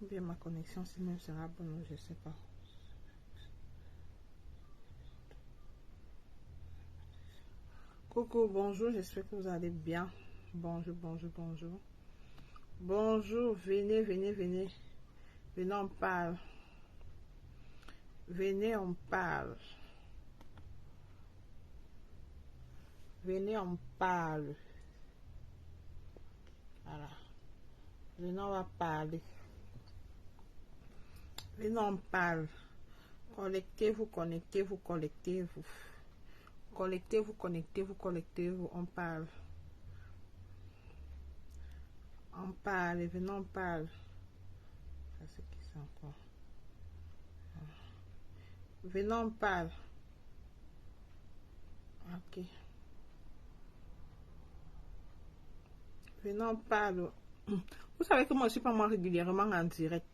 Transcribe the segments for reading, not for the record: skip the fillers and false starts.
Ou bien ma connexion, si même sera bonne, je sais pas. Coucou, bonjour, j'espère que vous allez bien. Bonjour, bonjour, bonjour. Bonjour, venez, venez, venez. Venez, on parle. Venez, on parle. Venez, on parle. Voilà. Venez, on va parler. Venez, on parle. Connectez-vous, connectez-vous, connectez-vous. Connectez-vous, connectez-vous, connectez-vous. On parle. On parle. Venez, on parle. Ça, c'est qui ça encore? Venez, on parle. Ok. Venez, on parle. Vous savez que moi, je suis pas moi régulièrement en direct.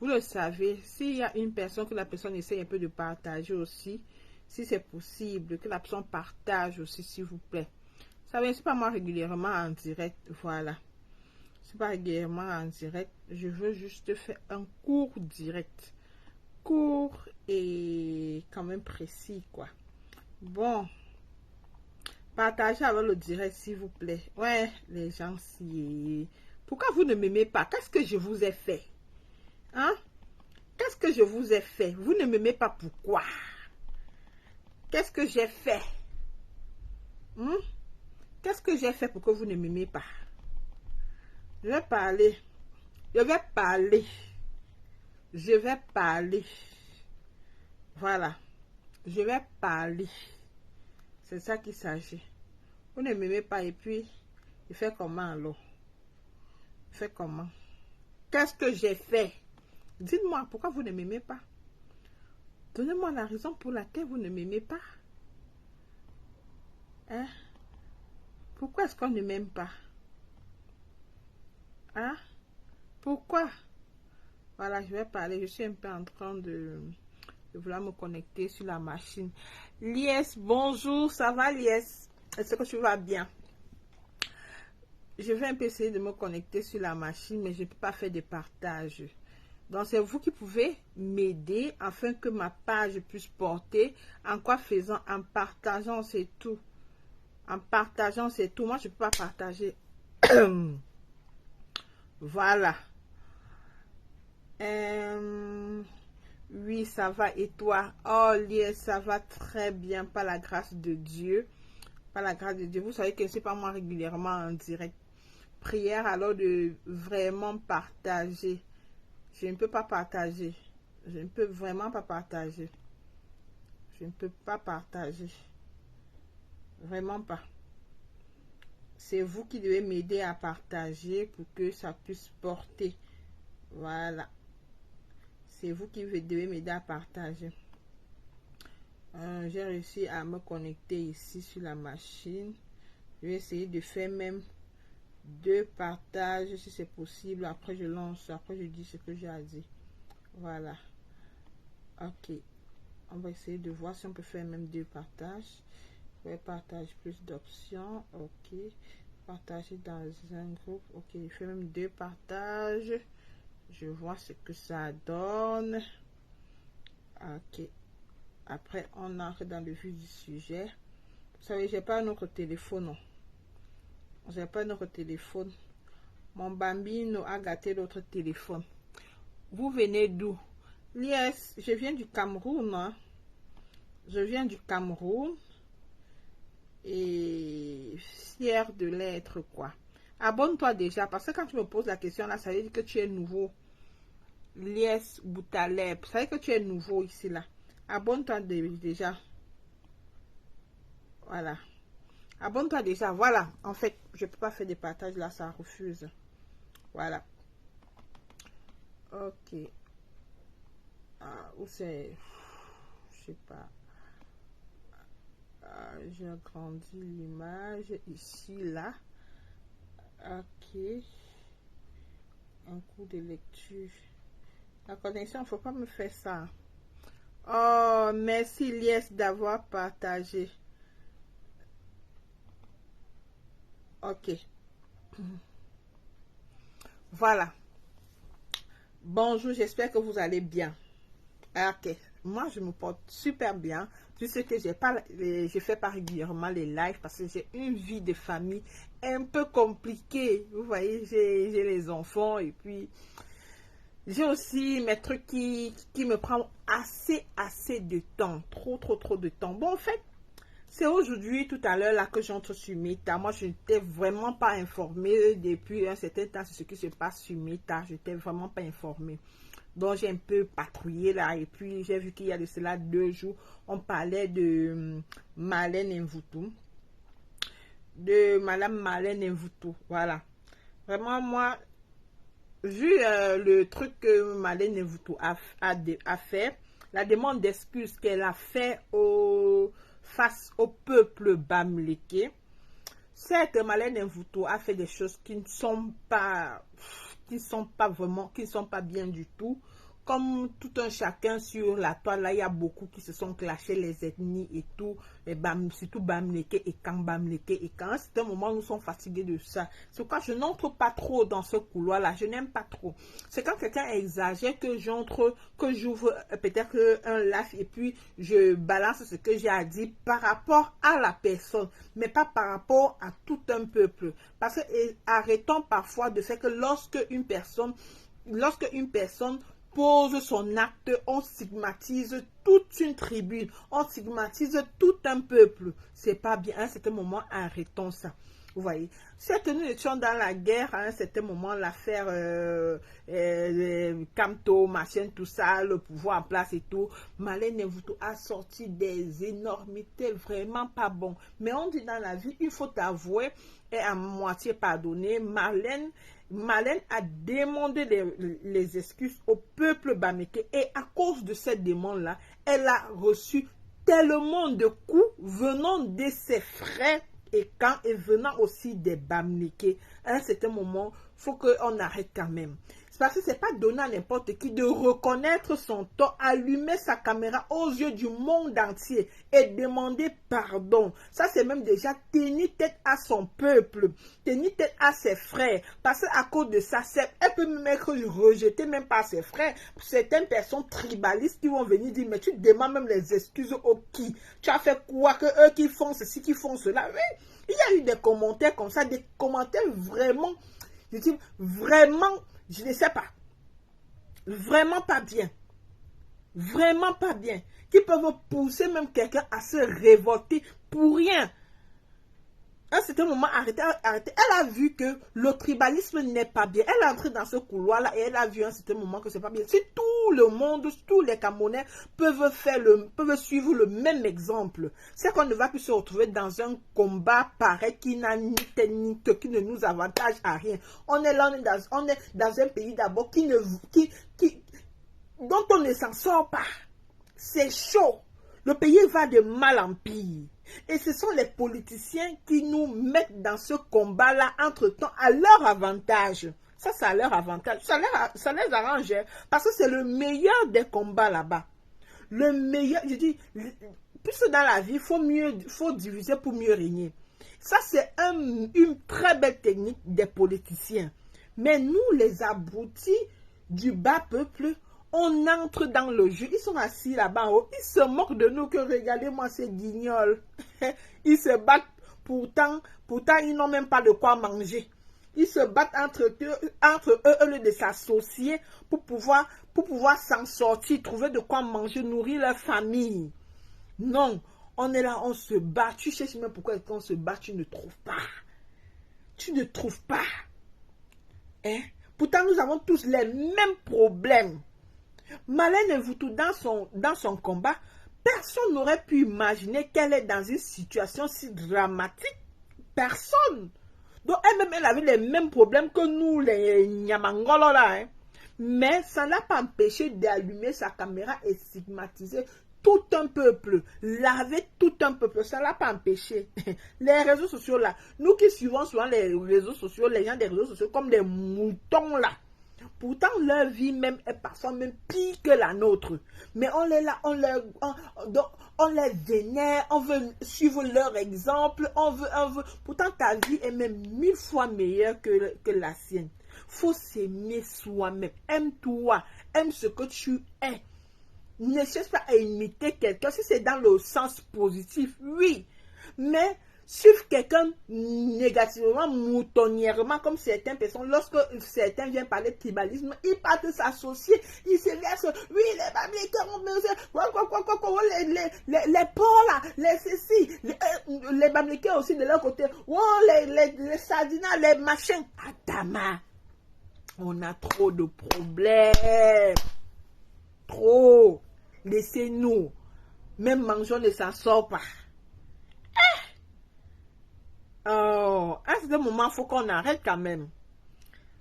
Vous le savez, s'il y a une personne, que la personne essaie un peu de partager aussi, si c'est possible, que la personne partage aussi, s'il vous plaît. Vous savez, c'est pas moi régulièrement en direct, voilà. C'est pas régulièrement en direct. Je veux juste faire un cours direct. Court et quand même précis, quoi. Bon. Partagez avec le direct, s'il vous plaît. Ouais, les gens, si... Pourquoi vous ne m'aimez pas? Qu'est-ce que je vous ai fait? Hein? Qu'est-ce que je vous ai fait? Vous ne m'aimez pas, pourquoi? Qu'est-ce que j'ai fait? Qu'est-ce que j'ai fait pour que vous ne m'aimez pas? Je vais parler. Je vais parler. Je vais parler. Voilà. Je vais parler. C'est ça qu'il s'agit. Vous ne m'aimez pas et puis, il fait comment alors? Il fait comment? Qu'est-ce que j'ai fait? Dites-moi, pourquoi vous ne m'aimez pas? Donnez-moi la raison pour laquelle vous ne m'aimez pas. Hein? Pourquoi est-ce qu'on ne m'aime pas? Hein? Pourquoi? Voilà, je vais parler. Je suis un peu en train de vouloir me connecter sur la machine. Lies, bonjour, ça va Lies? Est-ce que tu vas bien? Je vais un peu essayer de me connecter sur la machine, mais je ne peux pas faire de partage. Donc, c'est vous qui pouvez m'aider afin que ma page puisse porter. En quoi faisant? En partageant, c'est tout. En partageant, c'est tout. Moi, je ne peux pas partager. Voilà. Oui, ça va. Et toi? Oh, Lies, ça va très bien. Par la grâce de Dieu. Par la grâce de Dieu. Vous savez que c'est pas moi régulièrement en direct. Prière alors de vraiment partager. Je ne peux pas partager. Je ne peux vraiment pas partager. Je ne peux pas partager. Vraiment pas. C'est vous qui devez m'aider à partager pour que ça puisse porter. Voilà. C'est vous qui devez m'aider à partager. J'ai réussi à me connecter ici sur la machine. Je vais essayer de faire même 2 partages si c'est possible. Après je lance. Après je dis ce que j'ai à dire. Voilà. Ok. On va essayer de voir si on peut faire même 2 partages. Partage plus d'options. Ok. Partager dans un groupe. Ok. Je fais même 2 partages. Je vois ce que ça donne. Ok. Après, on entre dans le vif du sujet. Vous savez, j'ai pas un autre téléphone. J'ai pas un autre téléphone. Mon bambino a gâté l'autre téléphone. Vous venez d'où? Lies, je viens du Cameroun. Hein? Je viens du Cameroun. Et fier de l'être, quoi. Abonne-toi déjà, parce que quand tu me poses la question là, ça veut dire que tu es nouveau. Lies Boutaleb, ça veut dire que tu es nouveau ici là. Abonne-toi déjà. Voilà. Abonne-toi déjà. Voilà. En fait, je peux pas faire des partages là, ça refuse. Voilà. Ok. Où c'est? Je sais pas. J'ai agrandi l'image ici là. Ok. Un cours de lecture. La connexion, faut pas me faire ça. Oh, merci Lies d'avoir partagé. Ok. Voilà. Bonjour, j'espère que vous allez bien. Ok, moi je me porte super bien. Juste que je fais pas régulièrement les lives parce que j'ai une vie de famille un peu compliquée. Vous voyez, j'ai les enfants et puis j'ai aussi mes trucs qui me prennent assez de temps. Trop de temps. Bon, en fait, c'est aujourd'hui, tout à l'heure, là, que j'entre sur Meta. Moi, je n'étais vraiment pas informée depuis un certain temps sur ce qui se passe sur Meta. Je n'étais vraiment pas informée. Donc, j'ai un peu patrouillé là. Et puis, j'ai vu qu'il y a de cela 2 jours, on parlait de Marlène Mvuto. De Madame Marlène Mvuto. Voilà. Vraiment, moi, vu le truc que Marlène Mvuto a fait, la demande d'excuses qu'elle a fait face au peuple bamileke, certes, Marlène Mvuto a fait des choses qui ne sont pas vraiment, qui ne sont pas bien du tout. Comme tout un chacun sur la toile, là, il y a beaucoup qui se sont clashés les ethnies et tout, surtout Bamileke et Kan Bamileke et Kan. C'est un moment où nous sommes fatigués de ça. C'est pourquoi je n'entre pas trop dans ce couloir-là. Je n'aime pas trop. C'est quand quelqu'un exagère que j'entre, que j'ouvre peut-être un live et puis je balance ce que j'ai à dire par rapport à la personne, mais pas par rapport à tout un peuple. Parce que arrêtons parfois de faire que lorsque une personne pose son acte, on stigmatise toute une tribune, on stigmatise tout un peuple. C'est pas bien. À un certain moment, arrêtons ça. Vous voyez, certes, nous étions dans la guerre à un certain moment, l'affaire Kamto, machin, tout ça, le pouvoir en place et tout. Marlène Mvuto a sorti des énormités vraiment pas bon. Mais on dit dans la vie, il faut avouer et à moitié pardonner. Marlène a demandé les excuses au peuple bamileke et à cause de cette demande-là, elle a reçu tellement de coups venant de ses frères et venant aussi des bamileke. À un certain moment, il faut qu'on arrête quand même. Parce que ce n'est pas donné à n'importe qui de reconnaître son tort, allumer sa caméra aux yeux du monde entier et demander pardon. Ça, c'est même déjà tenir tête à son peuple, tenir tête à ses frères. Parce qu'à cause de ça, elle peut même être rejetée même par ses frères. Certaines personnes tribalistes qui vont venir dire, mais tu demandes même les excuses au qui? Tu as fait quoi que eux qui font ceci, qui font cela? Oui, il y a eu des commentaires comme ça, des commentaires vraiment, je dis vraiment, je ne sais pas. Vraiment pas bien. Vraiment pas bien. Qui peuvent pousser même quelqu'un à se révolter pour rien. À un certain moment, arrêtez. Elle a vu que le tribalisme n'est pas bien. Elle est entrée dans ce couloir-là et elle a vu à un certain moment que c'est pas bien. Si tout le monde, tous les Camerounais peuvent suivre le même exemple, c'est qu'on ne va plus se retrouver dans un combat pareil qui n'a ni technique, qui ne nous avantage à rien. On est là, on est dans un pays d'abord dont on ne s'en sort pas. C'est chaud. Le pays va de mal en pire. Et ce sont les politiciens qui nous mettent dans ce combat-là, entre-temps, à leur avantage. Ça, c'est à leur avantage. Ça les arrange. Parce que c'est le meilleur des combats là-bas. Le meilleur, je dis, puisque dans la vie, il faut diviser pour mieux régner. Ça, c'est une très belle technique des politiciens. Mais nous, les abrutis du bas peuple, on entre dans le jeu. Ils sont assis là-bas en haut. Ils se moquent de nous que regardez-moi ces guignols. Ils se battent. Pourtant, ils n'ont même pas de quoi manger. Ils se battent entre eux au lieu de s'associer pour pouvoir s'en sortir, trouver de quoi manger, nourrir leur famille. Non, on est là, on se bat. Tu cherches même pourquoi on se bat, tu ne trouves pas. Tu ne trouves pas. Hein? Pourtant, nous avons tous les mêmes problèmes. Marlène Mvuto, dans son combat, personne n'aurait pu imaginer qu'elle est dans une situation si dramatique. Personne. Donc elle-même, elle avait les mêmes problèmes que nous, les Nyamangolo là. Hein. Mais ça n'a pas empêché d'allumer sa caméra et stigmatiser tout un peuple, laver tout un peuple, ça ne l'a pas empêché. Les réseaux sociaux là, nous qui suivons souvent les réseaux sociaux, les gens des réseaux sociaux comme des moutons là, Pourtant, leur vie même est parfois même pire que la nôtre. Mais on est là, on les vénère, on veut suivre leur exemple, on veut. Pourtant, ta vie est même 1000 fois meilleure que la sienne. Faut s'aimer soi-même. Aime-toi, aime ce que tu es. Ne cherche pas à imiter quelqu'un. Si c'est dans le sens positif, oui. Mais suivre quelqu'un négativement, moutonnièrement, comme certaines personnes, lorsque certains viennent parler de tribalisme, ils partent s'associer, ils se versent, oui, les Bamilekers, les porcs là, les ceci, les Bamilekers aussi de leur côté, oh, les Sardina, les machins. Adama, on a trop de problèmes. Trop. Laissez-nous. Même mangeons ne s'en sort pas. Oh, à ce moment, il faut qu'on arrête quand même.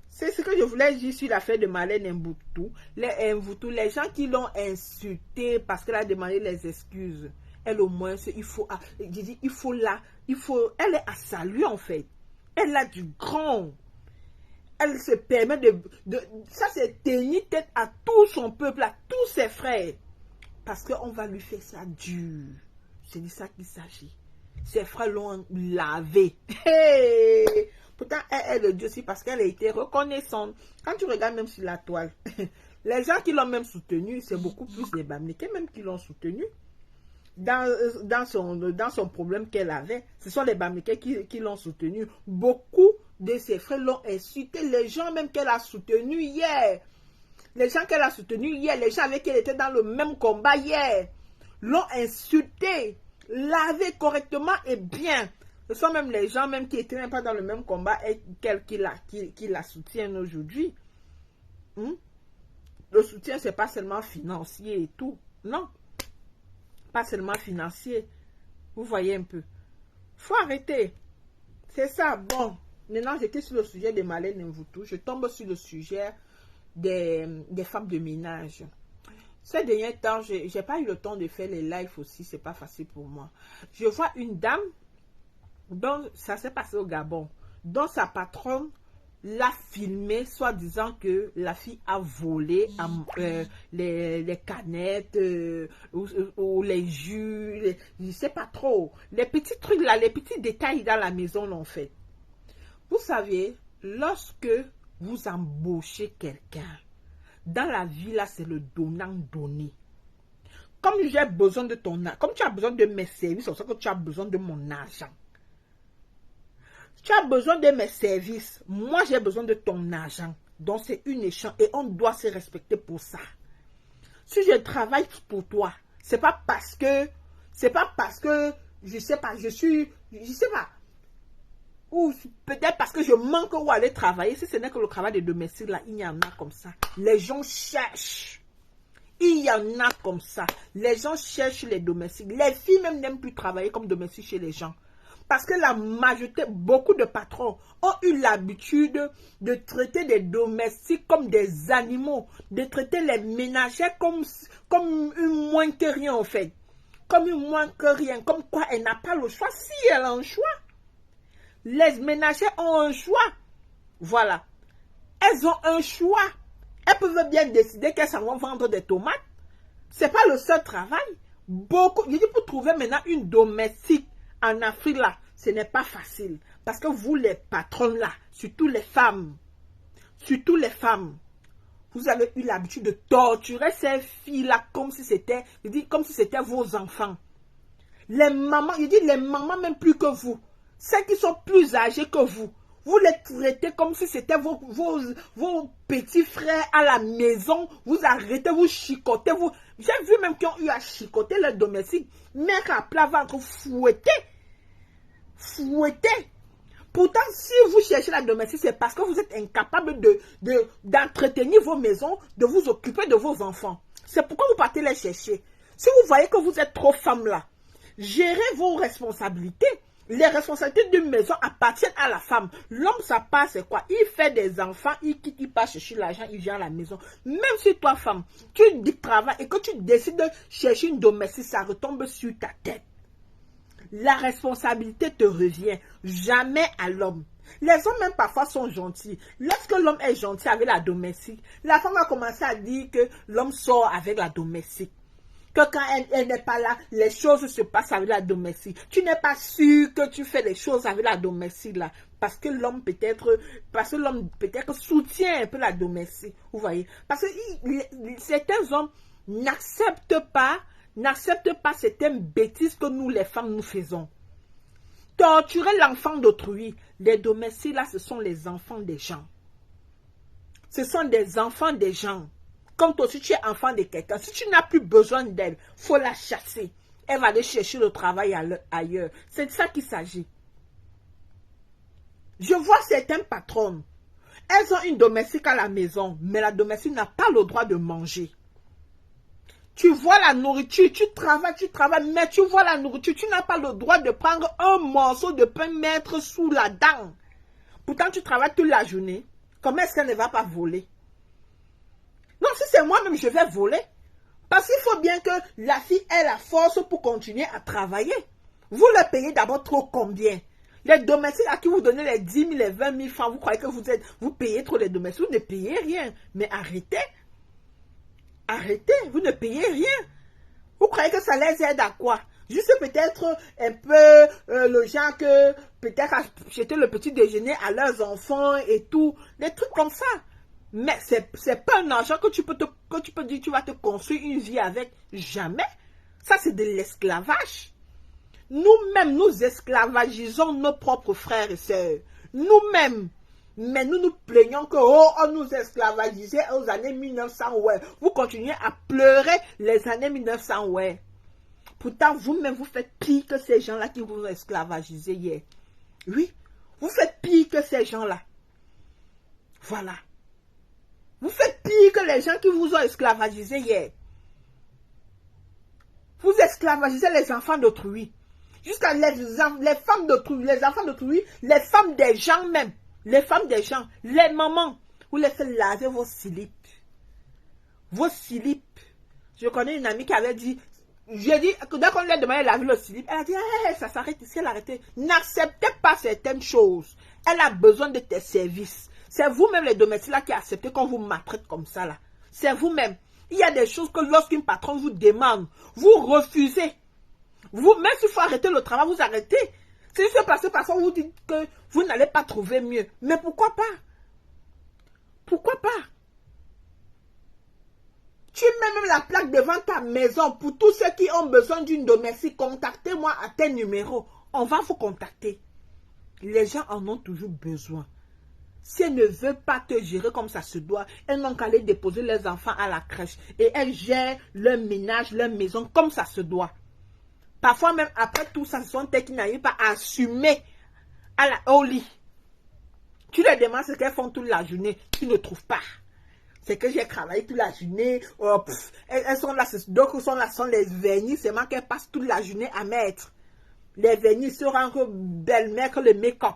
C'est ce que je voulais dire sur l'affaire de Marlène Mboutou. Les gens qui l'ont insulté parce qu'elle a demandé les excuses. Elle au moins, elle est à saluer en fait. Elle a du grand. Elle se permet ça c'est tenir tête à tout son peuple, à tous ses frères. Parce qu'on va lui faire ça dur. C'est de ça qu'il s'agit. Ses frères l'ont lavé. Hey! Pourtant, elle le dit aussi parce qu'elle a été reconnaissante. Quand tu regardes même sur la toile, les gens qui l'ont même soutenu, c'est beaucoup plus les Bamilekers même qui l'ont soutenu. Dans son problème qu'elle avait, ce sont les Bamilekers qui l'ont soutenu. Beaucoup de ses frères l'ont insulté. Les gens même qu'elle a soutenus hier. Les gens qu'elle a soutenus hier, les gens avec qui elle était dans le même combat hier, l'ont insulté, lavé correctement et bien. Ce sont même les gens même qui n'étaient même pas dans le même combat et qui la soutiennent aujourd'hui. Le soutien, ce n'est pas seulement financier et tout. Non. Pas seulement financier. Vous voyez un peu. Faut arrêter. C'est ça. Bon. Maintenant, j'étais sur le sujet de Marlène Mboutou. Je tombe sur le sujet des femmes de ménage. Ces derniers temps, je n'ai pas eu le temps de faire les lives aussi. C'est pas facile pour moi. Je vois une dame dont ça s'est passé au Gabon, dont sa patronne l'a filmé, soit disant que la fille a volé les canettes ou les jus, je ne sais pas trop. Les petits trucs là, les petits détails dans la maison l'ont fait. Vous savez, lorsque vous embauchez quelqu'un, dans la vie là, c'est le donnant-donné. Comme j'ai besoin de ton argent, comme tu as besoin de mes services, c'est pour ça que tu as besoin de mon argent. Tu as besoin de mes services. Moi, j'ai besoin de ton argent. Donc, c'est une échange et on doit se respecter pour ça. Si je travaille pour toi, c'est pas parce que, je sais pas, je sais pas. Ou peut-être parce que je manque où aller travailler. Si ce n'est que le travail de domestique, là, il y en a comme ça. Les gens cherchent. Il y en a comme ça. Les gens cherchent les domestiques. Les filles même n'aiment plus travailler comme domestiques chez les gens. Parce que la majorité, beaucoup de patrons ont eu l'habitude de traiter des domestiques comme des animaux, de traiter les ménagères comme une moins que rien en fait. Comme une moins que rien, comme quoi elle n'a pas le choix. Si elle a un choix, les ménagères ont un choix. Voilà. Elles ont un choix. Elles peuvent bien décider qu'elles s'en vont vendre des tomates. Ce n'est pas le seul travail. Beaucoup, je dis pour trouver maintenant une domestique en Afrique là, ce n'est pas facile. Parce que vous les patronnes là, surtout les femmes, vous avez eu l'habitude de torturer ces filles-là comme si c'était, vos enfants. Les mamans, les mamans même plus que vous, celles qui sont plus âgées que vous, vous les traitez comme si c'était vos petits frères à la maison, vous arrêtez, vous chicotez, j'ai vu même qui ont eu à chicoter leurs domestiques, mettre à plat ventre, fouetter. Pourtant, si vous cherchez la domestique, c'est parce que vous êtes incapable d'entretenir vos maisons, de vous occuper de vos enfants. C'est pourquoi vous partez les chercher. Si vous voyez que vous êtes trop femme là, gérez vos responsabilités. Les responsabilités d'une maison appartiennent à la femme. L'homme, ça passe, c'est quoi? Il fait des enfants, il quitte, il part chercher l'argent, il vient à la maison. Même si toi, femme, tu travailles et que tu décides de chercher une domestique, ça retombe sur ta tête. La responsabilité te revient, jamais à l'homme. Les hommes même parfois sont gentils. Lorsque l'homme est gentil avec la domestique, la femme va commencer à dire que l'homme sort avec la domestique. Que quand elle n'est pas là, les choses se passent avec la domestique. Tu n'es pas sûr que tu fais les choses avec la domestique là. Parce que l'homme peut-être soutient un peu la domestique. Vous voyez? Parce que certains hommes n'acceptent pas certaines bêtises que nous les femmes nous faisons. Torturer l'enfant d'autrui. Les domestiques là, ce sont les enfants des gens. Ce sont des enfants des gens. Comme toi, si tu es enfant de quelqu'un, si tu n'as plus besoin d'elle, il faut la chasser. Elle va aller chercher le travail ailleurs. C'est de ça qu'il s'agit. Je vois certaines patronnes. Elles ont une domestique à la maison, mais la domestique n'a pas le droit de manger. Tu vois la nourriture, tu travailles, mais tu vois la nourriture, tu n'as pas le droit de prendre un morceau de pain, mettre sous la dent. Pourtant, tu travailles toute la journée. Comment est-ce qu'elle ne va pas voler? Non, si c'est moi-même, je vais voler. Parce qu'il faut bien que la fille ait la force pour continuer à travailler. Vous le payez d'abord trop combien? Les domestiques à qui vous donnez les 10 000, les 20 000 francs, vous croyez que vous payez trop les domestiques? Vous ne payez rien. Mais arrêtez. Arrêtez, vous ne payez rien. Vous croyez que ça les aide à quoi? Juste peut-être un peu le genre que peut-être acheter le petit déjeuner à leurs enfants et tout. Des trucs comme ça. Mais c'est pas un argent que tu peux dire tu vas te construire une vie avec. Jamais. Ça, c'est de l'esclavage. Nous-mêmes, nous esclavagisons nos propres frères et sœurs. Nous-mêmes. Mais nous nous plaignons que on nous esclavagisait aux années 1900, ouais. Vous continuez à pleurer les années 1900, ouais. Pourtant, vous-même, vous faites pire que ces gens-là qui vous ont esclavagisé hier. Oui, vous faites pire que ces gens-là. Voilà. Vous faites pire que les gens qui vous ont esclavagisé hier. Vous esclavagisez les enfants d'autrui. Jusqu'à les femmes d'autrui, les enfants d'autrui, les femmes des gens même. Les femmes des gens, les mamans, vous les faites laver vos slips. Vos slips. Je connais une amie qui avait dit, j'ai dit, dès qu'on lui a demandé de laver le slip, elle a dit, hey, ça s'arrête ici, elle a arrêté. N'acceptez pas certaines choses. Elle a besoin de tes services. C'est vous-même les domestiques là qui acceptez qu'on vous maltraite comme ça là. C'est vous-même. Il y a des choses que lorsqu'une patronne vous demande, vous refusez. Vous, même s'il faut arrêter le travail, vous arrêtez. C'est juste parce que parfois vous dites que vous n'allez pas trouver mieux. Mais pourquoi pas? Pourquoi pas? Tu mets même la plaque devant ta maison pour tous ceux qui ont besoin d'une domestique. Contactez-moi à tel numéro. On va vous contacter. Les gens en ont toujours besoin. Si elles ne veulent pas te gérer comme ça se doit, elles n'ont qu'à aller déposer leurs enfants à la crèche. Et elles gèrent leur ménage, leur maison comme ça se doit. Parfois même après tout ça, ce sont elles qui n'arrivent pas à assumer au lit. Tu leur demandes ce qu'elles font toute la journée, tu ne trouves pas. C'est que j'ai travaillé toute la journée. Elles sont là, d'autres sont là, sont les vernis, c'est moi qu'elles passent toute la journée à mettre. Les vernis seront encore belles-mères que le make-up.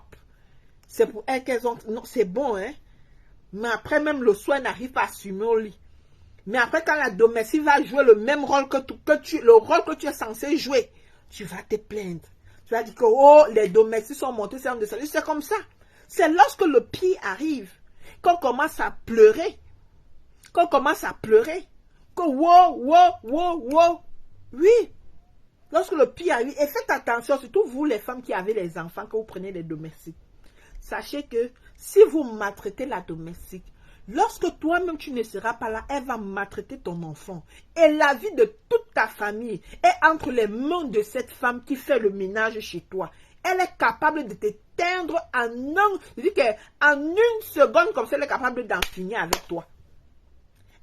C'est pour elles qu'elles ont... Non, c'est bon, hein. Mais après, même le soir, elles n'arrivent pas à assumer au lit. Mais après, quand la domestique va jouer le même rôle le rôle que tu es censé jouer, tu vas te plaindre. Tu vas dire que, oh, les domestiques sont montés, c'est comme ça. C'est lorsque le pire arrive, qu'on commence à pleurer. Que, wow. Oui. Lorsque le pire arrive, et faites attention, surtout vous, les femmes qui avez les enfants, que vous prenez les domestiques. Sachez que si vous maltraitez la domestique, lorsque toi-même tu ne seras pas là, elle va maltraiter ton enfant. Et la vie de toute ta famille est entre les mains de cette femme qui fait le ménage chez toi. Elle est capable de t'éteindre en une seconde, comme ça, elle est capable d'en finir avec toi.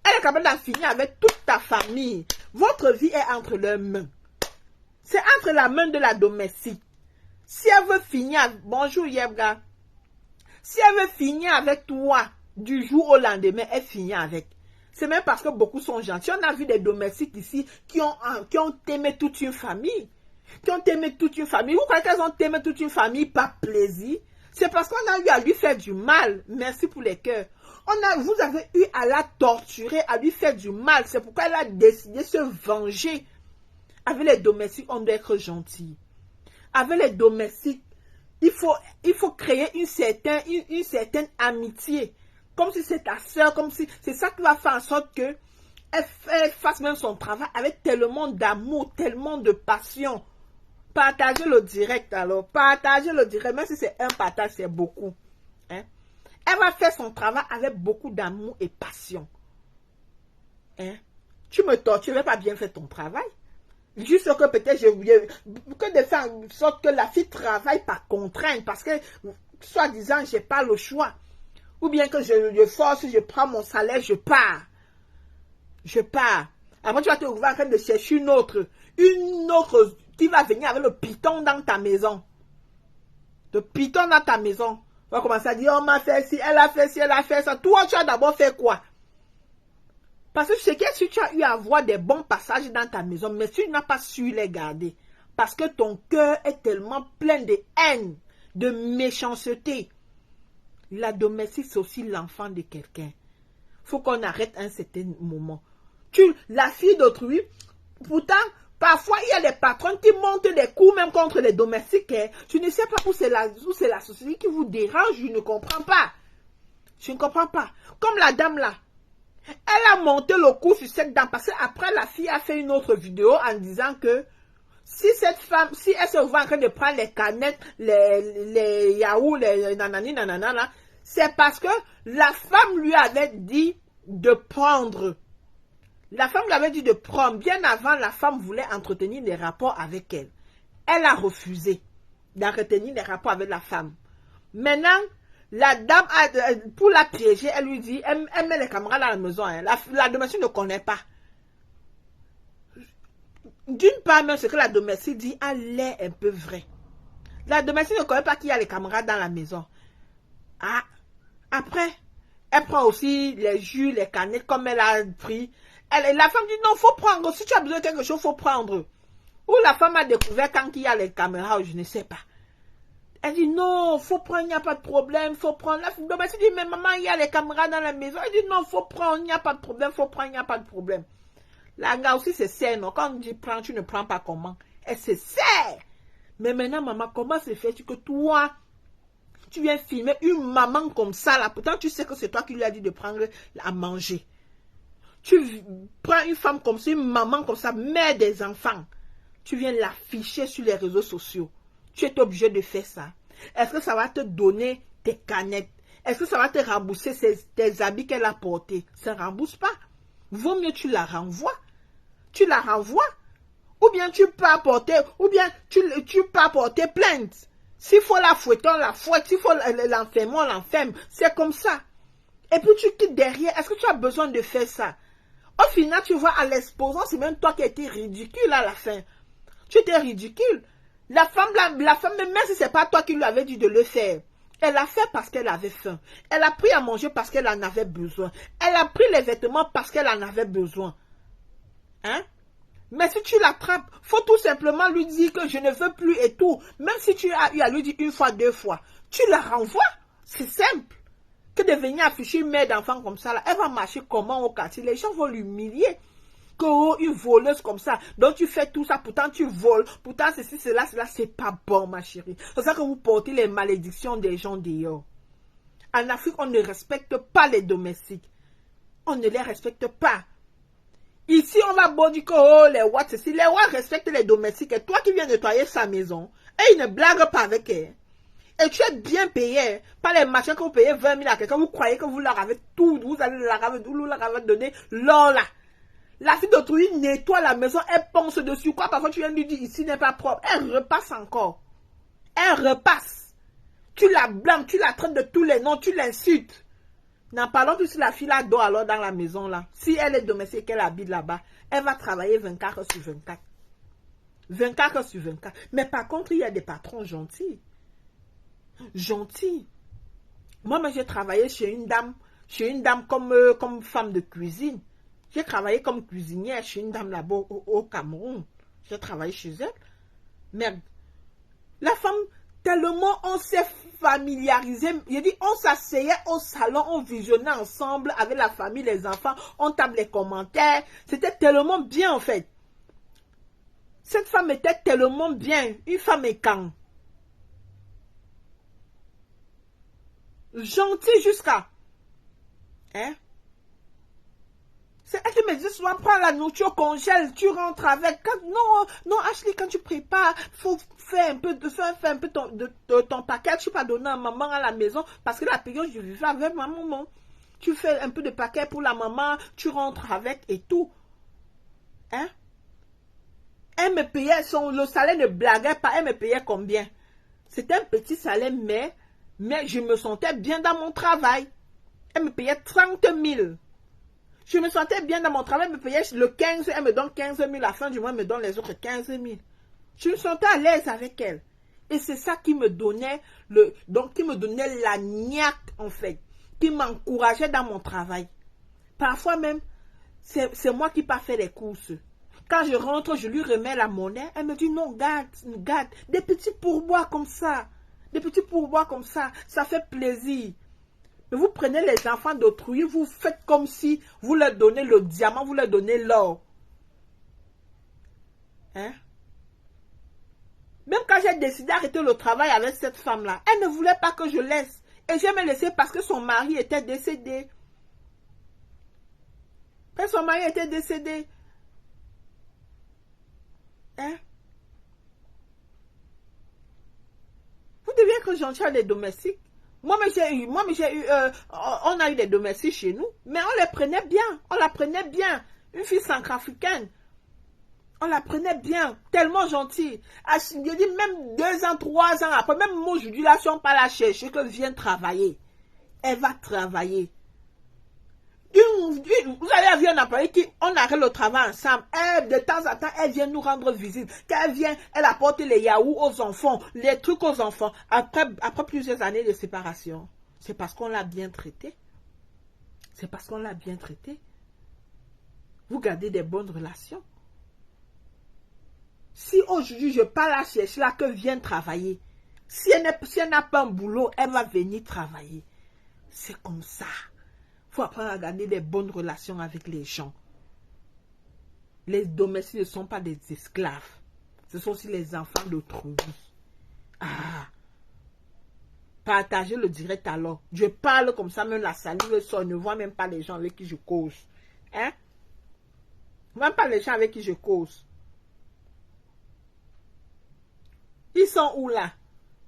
Elle est capable d'en finir avec toute ta famille. Votre vie est entre leurs mains. C'est entre la main de la domestique. Si elle veut finir, bonjour Yebga. Si elle veut finir avec toi du jour au lendemain, elle finit avec. C'est même parce que beaucoup sont gentils. On a vu des domestiques ici qui ont aimé toute une famille. Vous croyez qu'elles ont aimé toute une famille par plaisir? C'est parce qu'on a eu à lui faire du mal. Merci pour les cœurs. Vous avez eu à la torturer, à lui faire du mal. C'est pourquoi elle a décidé de se venger. Avec les domestiques, on doit être gentil. Avec les domestiques, Il faut créer une certaine amitié. Comme si c'est ta soeur, comme si c'est ça qui va faire en sorte que elle fasse même son travail avec tellement d'amour, tellement de passion. Partagez le direct alors. Partagez le direct. Même si c'est un partage, c'est beaucoup. Hein? Elle va faire son travail avec beaucoup d'amour et passion. Hein? Tu me tortures, tu ne vas pas bien faire ton travail. Juste que peut-être que de faire en sorte que la fille travaille par contrainte. Parce que, soi-disant, je n'ai pas le choix. Ou bien que je force, je prends mon salaire, je pars. Je pars. Après, tu vas te retrouver en train de chercher une autre qui va venir avec le python dans ta maison. Le python dans ta maison. Tu vas commencer à dire, on m'a fait ci, elle a fait ci, elle a fait ça. Toi, tu as d'abord fait quoi? Parce que je sais que si tu as eu à avoir des bons passages dans ta maison, mais tu n'as pas su les garder. Parce que ton cœur est tellement plein de haine, de méchanceté. La domestique, c'est aussi l'enfant de quelqu'un. Il faut qu'on arrête un certain moment. La fille d'autrui, pourtant, parfois, il y a des patrons qui montent des coups même contre les domestiques. Hein. Je ne sais pas où c'est la société qui vous dérange. Je ne comprends pas. Je ne comprends pas. Comme la dame là. Elle a monté le coup sur cette dame. Parce qu'après, la fille a fait une autre vidéo en disant que si cette femme, si elle se voit en train de prendre les canettes, les yaourts, les nanani, nanana, là, c'est parce que la femme lui avait dit de prendre. La femme lui avait dit de prendre. Bien avant, la femme voulait entretenir des rapports avec elle. Elle a refusé d'entretenir des rapports avec la femme. Maintenant, la dame, pour la piéger, elle lui dit, elle met les caméras dans la maison. Hein. La domestique ne connaît pas. D'une part, même ce que la domestique dit, elle est un peu vrai. La domestique ne connaît pas qu'il y a les caméras dans la maison. Ah, après, elle prend aussi les jus, les canettes, comme elle a pris. La femme dit, non, il faut prendre. Si tu as besoin de quelque chose, il faut prendre. Ou la femme a découvert quand il y a les caméras, je ne sais pas. Elle dit, non, il faut prendre, il n'y a pas de problème, il faut prendre. La domestique dit, mais maman, il y a les caméras dans la maison. Elle dit, non, il faut prendre, il n'y a pas de problème, il faut prendre, il n'y a pas de problème. La gars aussi, c'est serre, non? Quand on dit prends, tu ne prends pas comment? Elle se serre. Mais maintenant, maman, comment se fait-tu que toi, tu viens filmer une maman comme ça, là? Pourtant, tu sais que c'est toi qui lui as dit de prendre à manger. Tu prends une femme comme ça, une maman comme ça, mère des enfants. Tu viens l'afficher sur les réseaux sociaux. Tu es obligé de faire ça. Est-ce que ça va te donner tes canettes? Est-ce que ça va te rembourser tes habits qu'elle a portés? Ça ne rembourse pas. Vaut mieux tu la renvoies. Tu la renvoies. Ou bien tu peux apporter, ou bien tu peux apporter plainte. S'il faut la fouetter, on la fouette. S'il faut l'enfermer, on l'enferme. C'est comme ça. Et puis tu quittes derrière. Est-ce que tu as besoin de faire ça? Au final, tu vois, à l'exposant, c'est même toi qui as été ridicule à la fin. Tu étais ridicule. La femme, même si ce n'est pas toi qui lui avais dit de le faire, elle l'a fait parce qu'elle avait faim. Elle a pris à manger parce qu'elle en avait besoin. Elle a pris les vêtements parce qu'elle en avait besoin. Hein? Mais si tu l'attrapes, faut tout simplement lui dire que je ne veux plus et tout. Même si tu as eu à lui dire une fois, deux fois, tu la renvoies. C'est simple. Que de venir afficher une mère d'enfant comme ça, là, elle va marcher comment au quartier? Les gens vont l'humilier. Que oh, une voleuse comme ça, donc tu fais tout ça, pourtant tu voles, pourtant ceci, cela, c'est pas bon, ma chérie. C'est ça que vous portez les malédictions des gens dehors. En Afrique, on ne respecte pas les domestiques. On ne les respecte pas. Ici, on va bon dire que oh, les Watts, si les Watts respectent les domestiques, et toi qui viens nettoyer sa maison, et ils ne blaguent pas avec elle. Et tu es bien payé par les machins que vous payez 20 000 à quelqu'un, vous croyez que vous leur avez tout, vous leur avez donné l'or là. La fille d'autrui nettoie la maison, elle pense dessus. Quoi, parfois tu viens lui dire ici n'est pas propre. Elle repasse encore. Elle repasse. Tu la blâmes, tu la traites de tous les noms, tu l'insultes. N'en parlons plus si la fille là dort alors dans la maison là. Si elle est domestique, qu'elle habite là-bas, elle va travailler 24 heures sur 24. 24 heures sur 24. Mais par contre, il y a des patrons gentils. Gentils. Moi, j'ai travaillé chez une dame comme femme de cuisine. J'ai travaillé comme cuisinière chez une dame là-bas au Cameroun. J'ai travaillé chez elle. Merde. La femme, tellement on s'est familiarisé. J'ai dit, on s'asseyait au salon, on visionnait ensemble avec la famille, les enfants. On tape les commentaires. C'était tellement bien en fait. Cette femme était tellement bien. Une femme écante. Gentil jusqu'à... Hein? C'est elle qui me dit souvent, prends la nourriture, congèle, tu rentres avec. Non, non, Ashley, quand tu prépares, faut faire un peu de ton paquet. Tu vas donner à maman à la maison parce que la période, je vivais avec ma maman. Tu fais un peu de paquet pour la maman, tu rentres avec et tout. Hein? Elle me payait, le salaire ne blaguait pas, elle me payait combien? C'était un petit salaire, mais je me sentais bien dans mon travail. Elle me payait 30 000. Je me sentais bien dans mon travail, elle me payait le 15, elle me donne 15 000, à la fin du mois, elle me donne les autres 15 000. Je me sentais à l'aise avec elle. Et c'est ça qui me donnait qui me donnait la niaque, en fait, qui m'encourageait dans mon travail. Parfois même, c'est moi qui pas fait les courses. Quand je rentre, je lui remets la monnaie, elle me dit non, garde, des petits pourboires comme ça. Des petits pourboires comme ça fait plaisir. Mais vous prenez les enfants d'autrui, vous faites comme si vous leur donnez le diamant, vous leur donnez l'or. Hein? Même quand j'ai décidé d'arrêter le travail avec cette femme-là, elle ne voulait pas que je laisse. Et je me laissais parce que son mari était décédé. Quand son mari était décédé. Hein? Vous deviez être gentil à les domestiques. On a eu des domestiques chez nous, mais on les prenait bien, on la prenait bien. Une fille centrafricaine, on la prenait bien, tellement gentille. Je dis même 2 ans, 3 ans après, même moi aujourd'hui là, si on pas la chercher, que vienne travailler, elle va travailler. Vous allez voir un employé qui, on arrête le travail ensemble. Elle, de temps en temps, elle vient nous rendre visite. Quand elle vient, elle apporte les yaourts aux enfants, les trucs aux enfants. Après plusieurs années de séparation, c'est parce qu'on l'a bien traité. C'est parce qu'on l'a bien traité. Vous gardez des bonnes relations. Si aujourd'hui, je parle à chercher là, que vienne travailler. Si elle n'a pas un boulot, elle va venir travailler. C'est comme ça. Il faut apprendre à garder des bonnes relations avec les gens. Les domestiques ne sont pas des esclaves. Ce sont aussi les enfants d'autrui. Ah. Partagez le direct alors. Je parle comme ça, même la salive sort. Ne vois même pas les gens avec qui je cause. Hein? Même pas les gens avec qui je cause. Ils sont où là?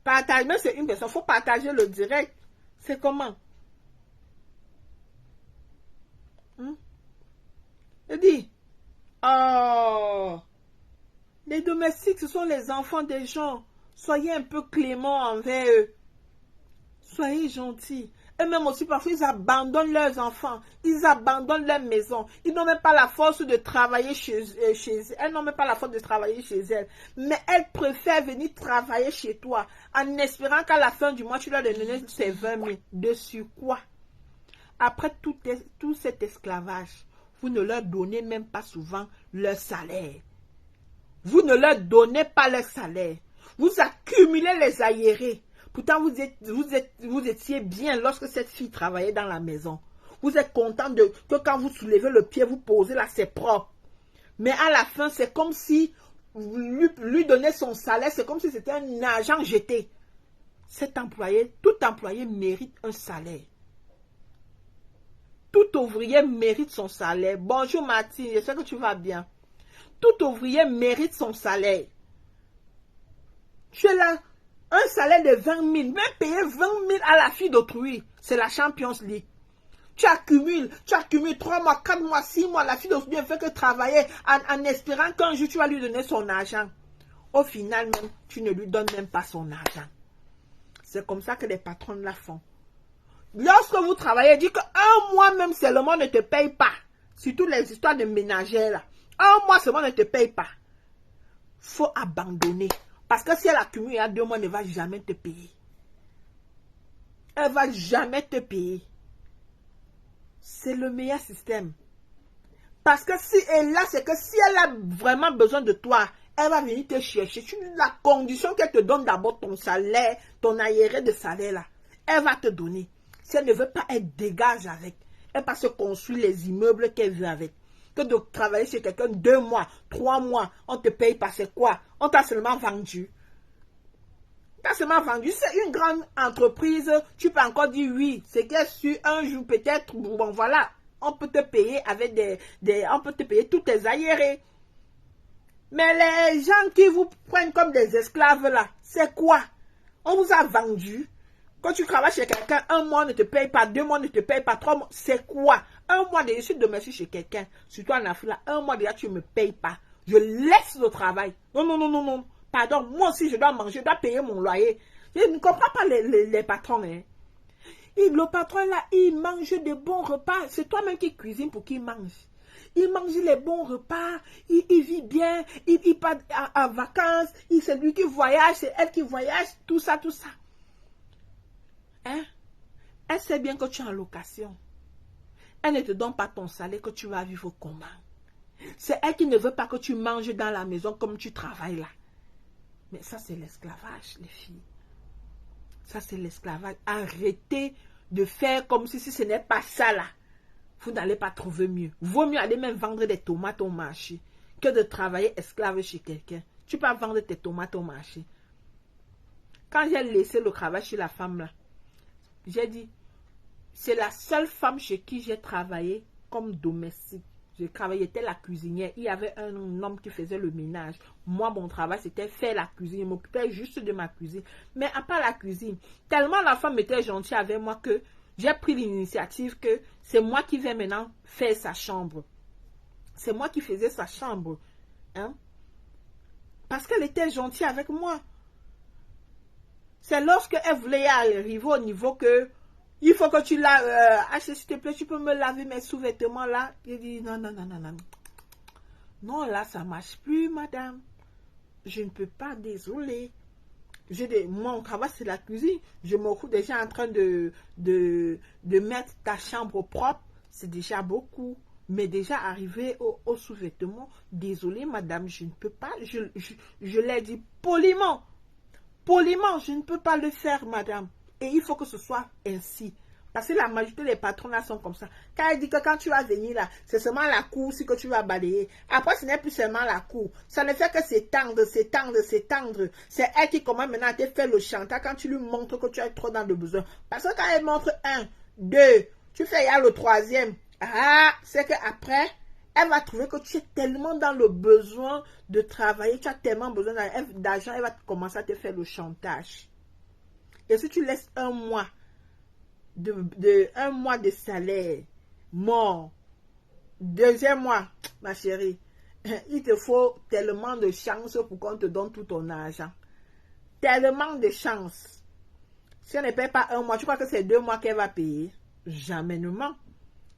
Partage, même c'est une personne. Il faut partager le direct. C'est comment? Je dis, oh, les domestiques, ce sont les enfants des gens. Soyez un peu clément envers eux. Soyez gentils. Et même aussi, parfois, ils abandonnent leurs enfants. Ils abandonnent leur maison. Ils n'ont même pas la force de travailler chez elles. Elles n'ont même pas la force de travailler chez elles. Mais elles préfèrent venir travailler chez toi en espérant qu'à la fin du mois, tu leur donnes ces 20 000. Dessus quoi? Après tout cet esclavage, vous ne leur donnez même pas souvent leur salaire. Vous ne leur donnez pas leur salaire. Vous accumulez les aérés. Pourtant, vous étiez bien lorsque cette fille travaillait dans la maison. Vous êtes content que quand vous soulevez le pied, vous posez là, c'est propre. Mais à la fin, c'est comme si vous lui donnez son salaire, c'est comme si c'était un argent jeté. Cet employé, tout employé mérite un salaire. Tout ouvrier mérite son salaire. Bonjour Martine, je sais que tu vas bien. Tout ouvrier mérite son salaire. Tu es là, un salaire de 20 000, même payer 20 000 à la fille d'autrui, c'est la Champions League. Tu accumules 3 mois, 4 mois, 6 mois, la fille d'autrui ne fait que travailler en espérant qu'un jour tu vas lui donner son argent. Au final même, tu ne lui donnes même pas son argent. C'est comme ça que les patrons la font. Lorsque vous travaillez, dit qu'un mois même seulement ne te paye pas. Surtout les histoires de ménagères là. Un mois seulement ne te paye pas. Faut abandonner. Parce que si elle accumule à 2 mois, elle ne va jamais te payer. Elle ne va jamais te payer. C'est le meilleur système. Parce que si elle est là, c'est que si elle a vraiment besoin de toi, elle va venir te chercher. La condition qu'elle te donne d'abord ton salaire, ton aéré de salaire là, elle va te donner. Si elle ne veut pas, elle dégage avec. Elle va se construire les immeubles qu'elle veut avec. Que de travailler chez quelqu'un 2 mois, 3 mois, on ne te paye pas, c'est quoi? On t'a seulement vendu. Tu as seulement vendu. C'est une grande entreprise. Tu peux encore dire oui. C'est que sur un jour, peut-être, bon, voilà, on peut te payer avec on peut te payer tous tes aérés. Mais les gens qui vous prennent comme des esclaves là, c'est quoi? On vous a vendu. Quand tu travailles chez quelqu'un, un mois ne te paye pas, 2 mois ne te paye pas, 3 mois, c'est quoi? Un mois déjà, je suis domestique chez quelqu'un, surtout en Afrique, là, un mois déjà, tu ne me payes pas. Je laisse le travail. Non, non, non, non, non. Pardon, moi aussi, je dois manger, je dois payer mon loyer. Je ne comprends pas les patrons. Hein. Et le patron, là, il mange de bons repas. C'est toi-même qui cuisine pour qu'il mange. Il mange les bons repas, il vit bien, il part en vacances, c'est lui qui voyage, c'est elle qui voyage, tout ça, tout ça. Hein? Elle sait bien que tu es en location. Elle ne te donne pas ton salaire, que tu vas vivre comment? C'est elle qui ne veut pas que tu manges dans la maison comme tu travailles là. Mais ça, c'est l'esclavage, les filles. Ça, c'est l'esclavage. Arrêtez de faire comme si ce n'est pas ça là. Vous n'allez pas trouver mieux. Vaut mieux aller même vendre des tomates au marché que de travailler esclave chez quelqu'un. Tu peux vendre tes tomates au marché. Quand j'ai laissé le travail chez la femme là, j'ai dit, c'est la seule femme chez qui j'ai travaillé comme domestique. Je travaillais, j'étais la cuisinière. Il y avait un homme qui faisait le ménage. Moi, mon travail, c'était faire la cuisine. Je m'occupais juste de ma cuisine. Mais à part la cuisine, tellement la femme était gentille avec moi que j'ai pris l'initiative que c'est moi qui vais maintenant faire sa chambre. C'est moi qui faisais sa chambre. Hein? Parce qu'elle était gentille avec moi. C'est lorsqu'elle voulait arriver au niveau que il faut que tu laves. S'il te plaît, tu peux me laver mes sous-vêtements là. J'ai dit non, non, non, non, non. Non, là, ça ne marche plus, madame. Je ne peux pas, désolé. Mon travail, c'est la cuisine. Je m'occupe déjà en train de mettre ta chambre propre. C'est déjà beaucoup. Mais déjà arrivé au sous-vêtements, désolé, madame, je ne peux pas. Je l'ai dit poliment. Poliment, je ne peux pas le faire, madame. Et il faut que ce soit ainsi. Parce que la majorité des patrons là sont comme ça. Quand elle dit que quand tu vas venir là, c'est seulement la cour aussi que tu vas balayer. Après, ce n'est plus seulement la cour. Ça ne fait que s'étendre, s'étendre, s'étendre. C'est elle qui commence maintenant à te faire le chantage quand tu lui montres que tu es trop dans le besoin. Parce que quand elle montre 1, 2, tu fais il y a le 3e. Ah, c'est qu'après, elle va trouver que tu es tellement dans le besoin de travailler, tu as tellement besoin d'argent, elle va commencer à te faire le chantage. Et si tu laisses un mois, un mois de salaire mort, 2e mois, ma chérie, il te faut tellement de chance pour qu'on te donne tout ton argent. Tellement de chance. Si elle ne paye pas un mois, tu crois que c'est 2 mois qu'elle va payer? Jamais ne ment.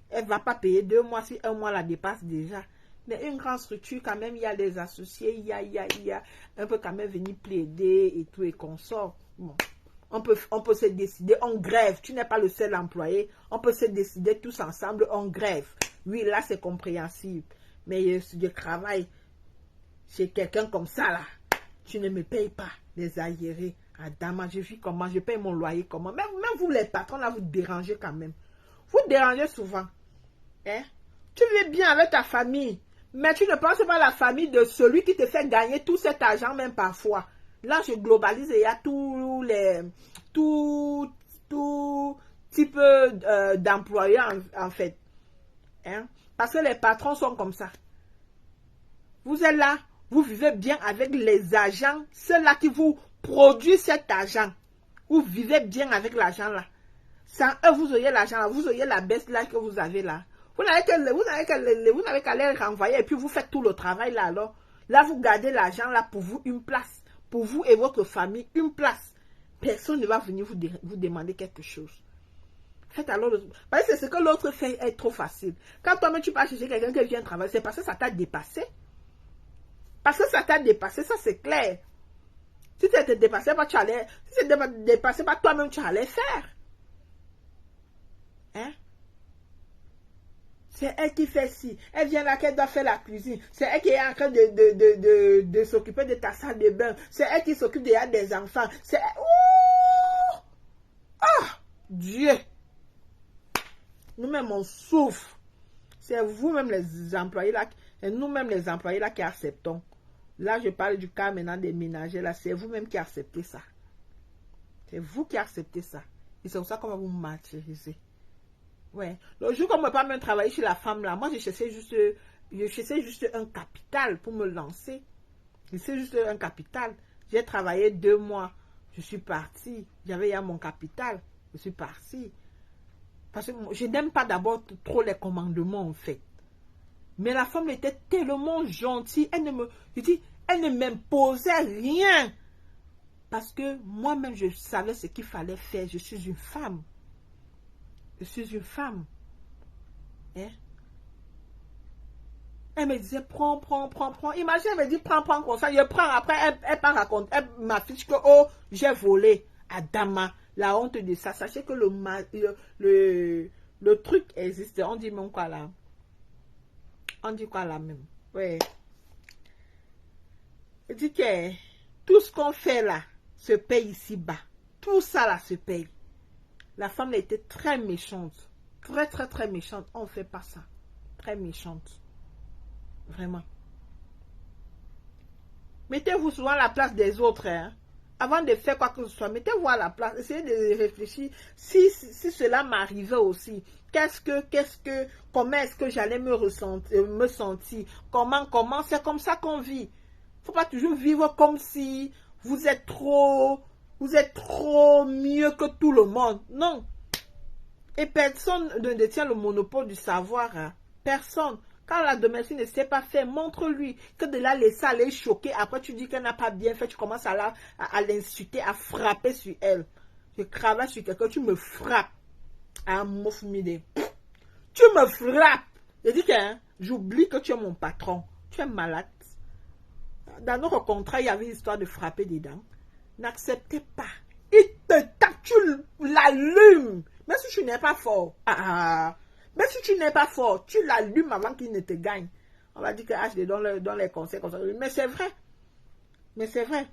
Elle ne va pas payer 2 mois si un mois la dépasse déjà. Mais une grande structure, quand même, il y a des associés, il y a un peu quand même venir plaider et tout et qu'on sort. Bon. On peut se décider, on grève. Tu n'es pas le seul employé. On peut se décider tous ensemble, on grève. Oui, là, c'est compréhensible. Mais je travaille chez quelqu'un comme ça, là. Tu ne me payes pas les arriérés. Adama, je vis comment? Je paye mon loyer comment? Même vous, les patrons, là, vous dérangez quand même. Vous dérangez souvent. Hein? Tu vis bien avec ta famille. Mais tu ne penses pas à la famille de celui qui te fait gagner tout cet argent, même parfois. Là, je globalise et il y a tout type d'employés en fait. Hein? Parce que les patrons sont comme ça. Vous êtes là, vous vivez bien avec les agents, ceux-là qui vous produisent cet argent. Vous vivez bien avec l'argent là. Sans eux, vous auriez l'argent là, vous auriez la baisse là que vous avez là. Vous n'avez qu'à les renvoyer et puis vous faites tout le travail là alors. Là, vous gardez l'argent là pour vous, une place. Pour vous et votre famille, une place. Personne ne va venir vous demander quelque chose. Faites alors parce que c'est ce que l'autre fait est trop facile. Quand toi-même tu pars chercher quelqu'un qui vient travailler, c'est parce que ça t'a dépassé. Parce que ça t'a dépassé, ça c'est clair. Si tu n'étais dépassé pas, si tu n'étais dépassé pas, toi-même tu allais faire. Hein? C'est elle qui fait ci. Elle vient là qu'elle doit faire la cuisine. C'est elle qui est en train de s'occuper de ta salle de bain. C'est elle qui s'occupe déjà des enfants. C'est elle. Oh! Ah! Dieu! Nous-mêmes, on souffre. C'est vous-même les employés là. C'est nous-mêmes les employés là qui acceptons. Là, je parle du cas maintenant des ménagers là. C'est vous-même qui acceptez ça. C'est vous qui acceptez ça. Et c'est pour ça qu'on va vous martyriser. Ouais. Le jour qu'on ne peut pas même travailler chez la femme là, moi je cherchais juste un capital pour me lancer. C'est juste un capital. J'ai travaillé 2 mois. Je suis partie. J'avais ya mon capital. Je suis partie. Parce que je n'aime pas d'abord trop les commandements en fait. Mais la femme était tellement gentille. Elle ne m'imposait rien. Parce que moi-même, je savais ce qu'il fallait faire. Je suis une femme. Je suis une femme. Hein? Elle me disait, prends. Imagine, elle me dit, prends comme ça. Je prends. Après, elle part raconter. Elle m'affiche que, oh, j'ai volé à Dama. La honte de ça. Sachez que le truc existe. On dit même quoi là? On dit quoi là même? Ouais. Je dis que tout ce qu'on fait là se paye ici-bas. Tout ça là se paye. La femme était très méchante. Très méchante. On ne fait pas ça. Très méchante. Vraiment. Mettez-vous souvent à la place des autres. Hein. Avant de faire quoi que ce soit, mettez-vous à la place. Essayez de réfléchir. Si cela m'arrivait aussi, comment est-ce que j'allais me sentir? Comment? C'est comme ça qu'on vit. Il ne faut pas toujours vivre comme si vous êtes trop mieux que tout le monde. Non. Et personne ne détient le monopole du savoir. Hein. Personne. Quand la domestique ne sait pas faire, montre-lui que de la laisser aller choquer. Après, tu dis qu'elle n'a pas bien fait. Tu commences à l'insulter, à frapper sur elle. Je cravache sur quelqu'un, tu me frappes. Ah, moufmide. Tu me frappes. Je dis que hein, j'oublie que tu es mon patron. Tu es malade. Dans notre contrat, il y avait l'histoire de frapper dedans. N'acceptez pas. Il te tape, tu l'allumes. Même si tu n'es pas fort. Même si tu n'es pas fort, tu l'allumes avant qu'il ne te gagne. On va dire que HD dans les conseils comme ça. Mais c'est vrai. Mais c'est vrai.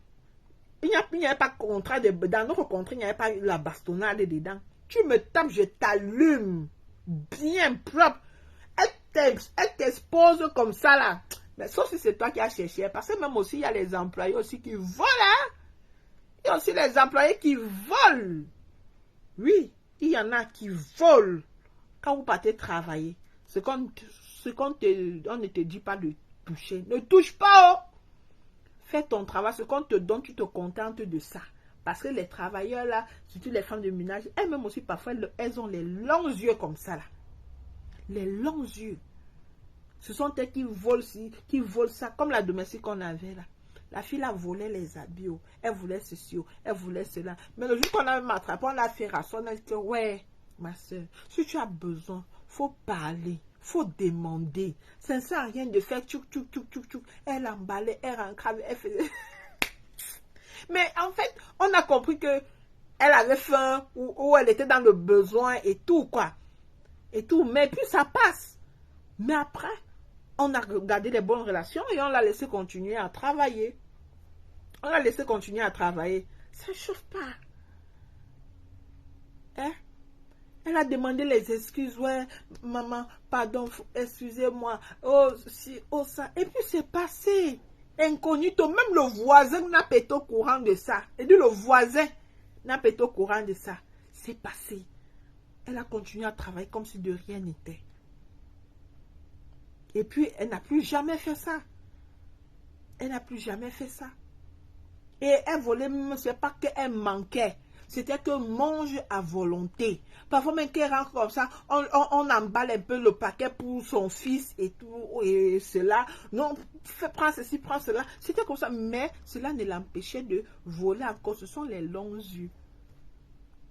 Il n'y a pas de contrat. Dans notre contrat, il n'y avait pas la bastonnade dedans. Tu me tapes, je t'allume. Bien propre. Elle t'expose comme ça là. Mais sauf si c'est toi qui as cherché. Parce que même aussi, il y a les employés aussi qui volent. Hein? Il y a aussi les employés qui volent. Oui, il y en a qui volent. Quand vous partez travailler, on ne te dit pas de toucher. Ne touche pas. Oh. Fais ton travail. Ce qu'on te donne, tu te contentes de ça. Parce que les travailleurs là, surtout les femmes de ménage, elles-mêmes aussi parfois, elles ont les longs yeux comme ça là. Les longs yeux. Ce sont elles qui volent ça. Comme la domestique qu'on avait là. La fille a volé les habits. Elle voulait ceci. Elle voulait cela. Mais le jour qu'on a m'attrapé, on l'a fait rasseoir. On a dit que ouais. Ma soeur, si tu as besoin, faut parler, faut demander. Ça ne sert à rien de faire tchouk. Elle emballait, elle rencravait, elle faisait. Mais en fait, on a compris que elle avait faim ou elle était dans le besoin et tout quoi. Et tout, mais puis ça passe. Mais après, on a gardé les bonnes relations et on l'a laissé continuer à travailler. On l'a laissé continuer à travailler. Ça ne chauffe pas. Hein? Elle a demandé les excuses. Ouais, maman, pardon, excusez-moi. Oh, si, oh, ça. Et puis c'est passé. Incognito. Même le voisin n'a pas été au courant de ça. Et dit le voisin n'a pas été au courant de ça. C'est passé. Elle a continué à travailler comme si de rien n'était. Et puis, elle n'a plus jamais fait ça. Elle n'a plus jamais fait ça. Et elle voulait même, c'est pas qu'elle manquait. C'était que mange à volonté. Parfois, même qu'elle rentre comme ça, on emballe un peu le paquet pour son fils et tout, et cela. Non, prends ceci, prends cela. C'était comme ça, mais cela ne l'empêchait de voler encore. Ce sont les longs yeux.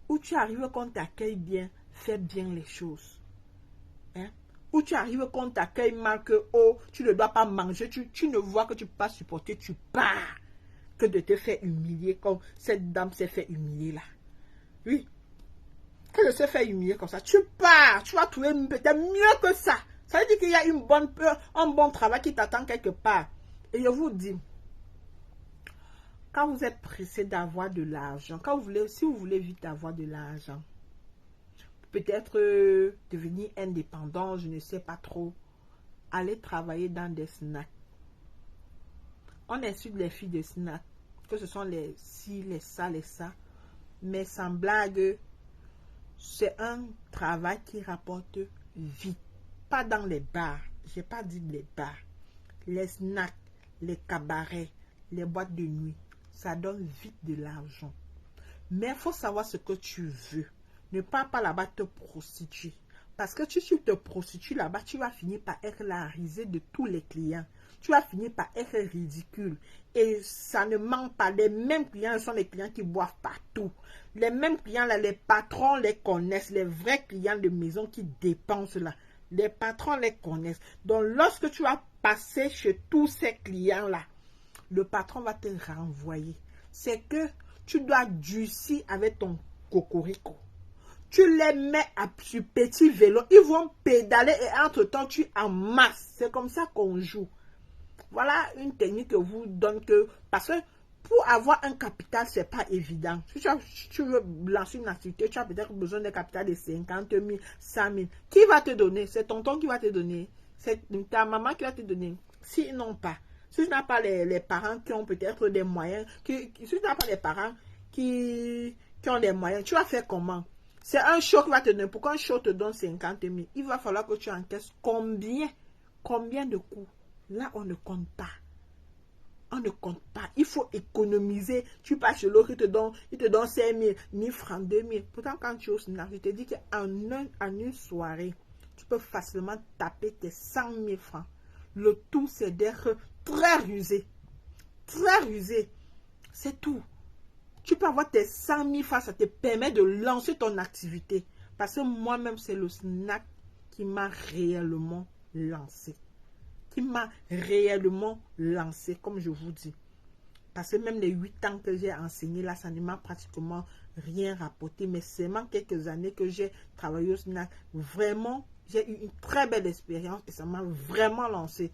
Où tu arrives quand t'accueilles bien, fais bien les choses. Hein? Où tu arrives quand t'accueilles mal, que oh, tu ne dois pas manger, tu ne vois que tu ne peux pas supporter, tu pars. Que de te faire humilier comme cette dame s'est fait humilier là. Oui. Elle se fait humilier comme ça. Tu pars. Tu vas trouver peut-être mieux que ça. Ça veut dire qu'il y a un bon travail qui t'attend quelque part. Et je vous dis, quand vous êtes pressé d'avoir de l'argent, si vous voulez vite avoir de l'argent, peut-être devenir indépendant, je ne sais pas trop, allez travailler dans des snacks. On insulte les filles de snack, que ce sont les ci, les ça, les ça. Mais sans blague, c'est un travail qui rapporte vite. Pas dans les bars. J'ai pas dit les bars. Les snacks, les cabarets, les boîtes de nuit. Ça donne vite de l'argent. Mais il faut savoir ce que tu veux. Ne pars pas là-bas te prostituer. Parce que si tu te prostitues là-bas, tu vas finir par être la risée de tous les clients. Tu vas finir par être ridicule. Et ça ne manque pas. Les mêmes clients sont les clients qui boivent partout. Les mêmes clients là, les patrons les connaissent. Les vrais clients de maison qui dépensent là. Les patrons les connaissent. Donc lorsque tu vas passer chez tous ces clients-là, le patron va te renvoyer. C'est que tu dois durcir avec ton cocorico. Tu les mets sur petit vélo. Ils vont pédaler et entre-temps, tu amasses. C'est comme ça qu'on joue. Voilà une technique que vous donne que... Parce que pour avoir un capital, c'est pas évident. Si tu veux lancer une activité, tu as peut-être besoin d'un capital de 50 000, 100 000. Qui va te donner? C'est tonton qui va te donner. C'est ta maman qui va te donner. Sinon pas. Si tu n'as pas les parents qui ont peut-être des moyens, si tu n'as pas les parents qui ont des moyens, tu vas faire comment? C'est un show qui va te donner. Pourquoi un show te donne 50 000? Il va falloir que tu encaisses combien de coûts? Là, on ne compte pas. On ne compte pas. Il faut économiser. Tu passes chez l'autre, il te donne 5 000, 1000 francs, 2 000. Pourtant, quand tu es au SNAP, je te dis qu'en une soirée, tu peux facilement taper tes 100 000 francs. Le tout, c'est d'être très rusé. Très rusé. C'est tout. Tu peux avoir tes 100 000 francs, ça te permet de lancer ton activité. Parce que moi-même, c'est le snack qui m'a réellement lancé. Comme je vous dis. Parce que même les 8 ans que j'ai enseigné, là, ça ne m'a pratiquement rien rapporté. Mais c'est seulement quelques années que j'ai travaillé au snack. Vraiment, j'ai eu une très belle expérience et ça m'a vraiment lancé.